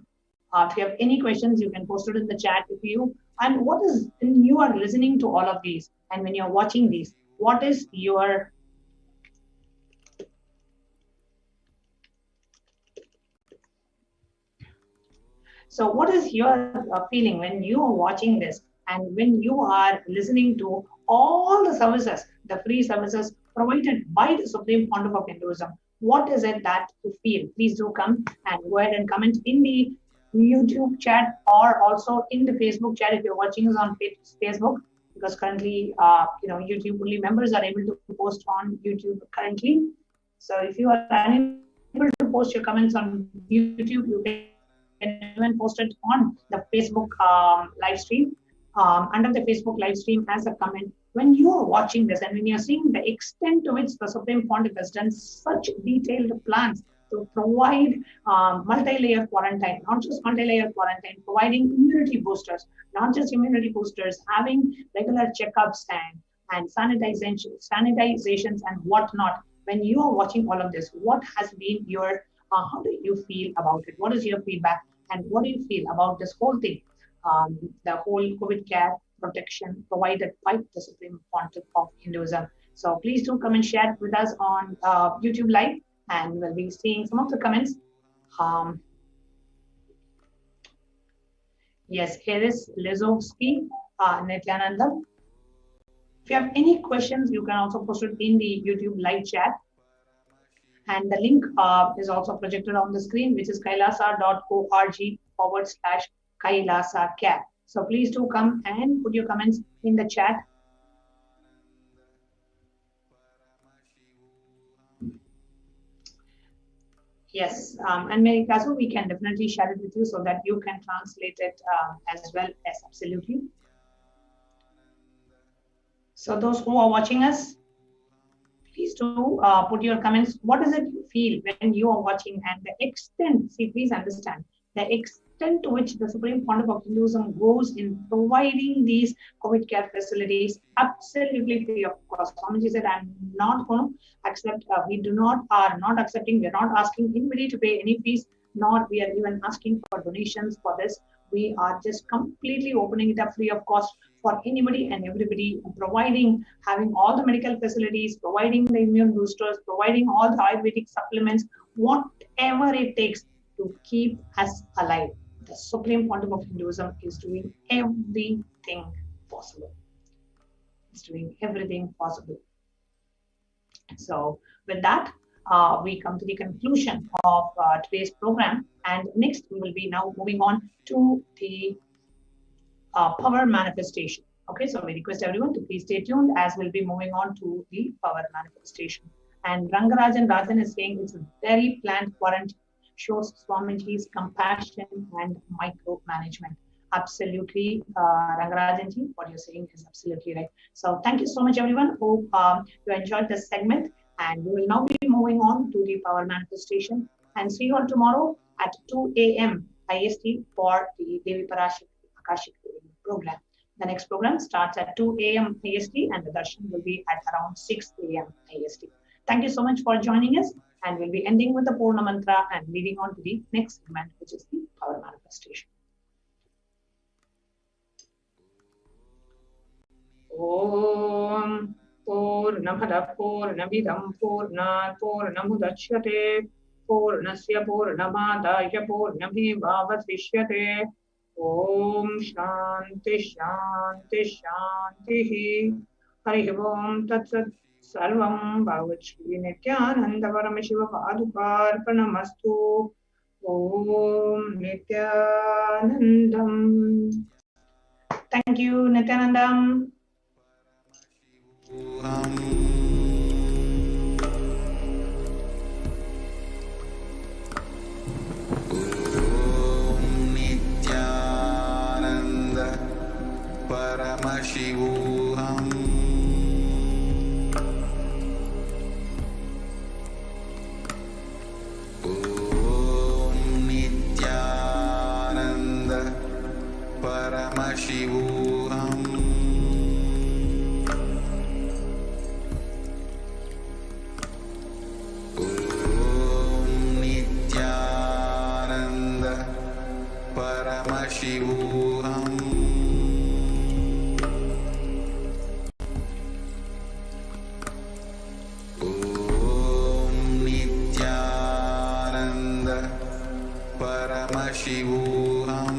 If you have any questions, you can post it in the chat if you. And what is, when you are listening to all of these, and when you're watching these, what is your feeling when you are watching this, and when you are listening to all the services, the free services provided by the Supreme Pontiff of Hinduism? What is it that you feel? Please do come and go ahead and comment in the YouTube chat, or also in the Facebook chat if you're watching us on Facebook, because currently, YouTube only members are able to post on YouTube currently. So if you are unable to post your comments on YouTube, you can even post it on the Facebook live stream, under the Facebook live stream as a comment. When you are watching this, and when you're seeing the extent to which the Supreme Pontiff has done such detailed plans to provide multi-layer quarantine, not just multi-layer quarantine, providing immunity boosters, not just immunity boosters, having regular checkups and sanitizations and whatnot. When you are watching all of this, what has been your, how do you feel about it? What is your feedback? And what do you feel about this whole thing? The whole COVID care protection provided by the Supreme Pontiff of Hinduism. So please do come and share with us on YouTube Live, and we'll be seeing some of the comments. Yes, here is Lizovsky Nithyananda. If you have any questions, you can also post it in the YouTube live chat. And the link is also projected on the screen, which is kailasa.org/Kailasa care. So please do come and put your comments in the chat. Yes, and Kazu, we can definitely share it with you so that you can translate it as well as absolutely. So those who are watching us, please do put your comments. What is it you feel when you are watching, and the extent, see, please understand, the extent to which the Supreme Pontiff of Hinduism goes in providing these COVID care facilities absolutely free of cost. Swamiji said, I'm not going to accept, we are not accepting, we're not asking anybody to pay any fees, nor we are even asking for donations for this. We are just completely opening it up free of cost for anybody and everybody, providing, having all the medical facilities, providing the immune boosters, providing all the Ayurvedic supplements, whatever it takes to keep us alive. The Supreme Pontiff of Hinduism is doing everything possible. It's doing everything possible. So with that, we come to the conclusion of today's program. And next, we will be now moving on to the power manifestation. Okay, so we request everyone to please stay tuned as we'll be moving on to the power manifestation. And Rangarajan Rajan is saying it's a very planned quarantine, shows Swamiji's compassion and micromanagement. Absolutely, Rangarajan ji, what you're saying is absolutely right. So thank you so much, everyone. Hope you enjoyed this segment. And we will now be moving on to the power manifestation. And see you all tomorrow at 2 a.m. IST for the Devi Akashic program. The next program starts at 2 a.m. IST and the darshan will be at around 6 a.m. IST. Thank you so much for joining us, and we'll be ending with the Purna Mantra and leading on to the next segment, which is the power manifestation. Om Purnamada Purnamidam Purnat Purnamudachyate Purnasya Purnamadaya Purnamivavasishyate. Om Shanti Shanti Shanti. Hari Om Tat Sat Sarvam Bhavachri Nithyananda Paramashivam Padukarpanamastu. Om Nithyanandam. Thank you, Nithyanandam. Paramashivoham. Om Nithyananda Paramashivoham. Om Nithyananda Paramashivoham. Paramashivoham.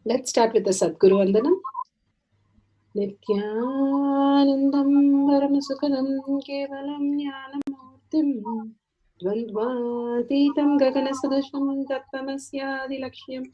Let's start with the Sadguru Vandanam. Nithyanandam Paramasukhanam Kevalam Jnanamurtim Dvandvatitam Gaganasadasham Tattamasyadi Lakshyam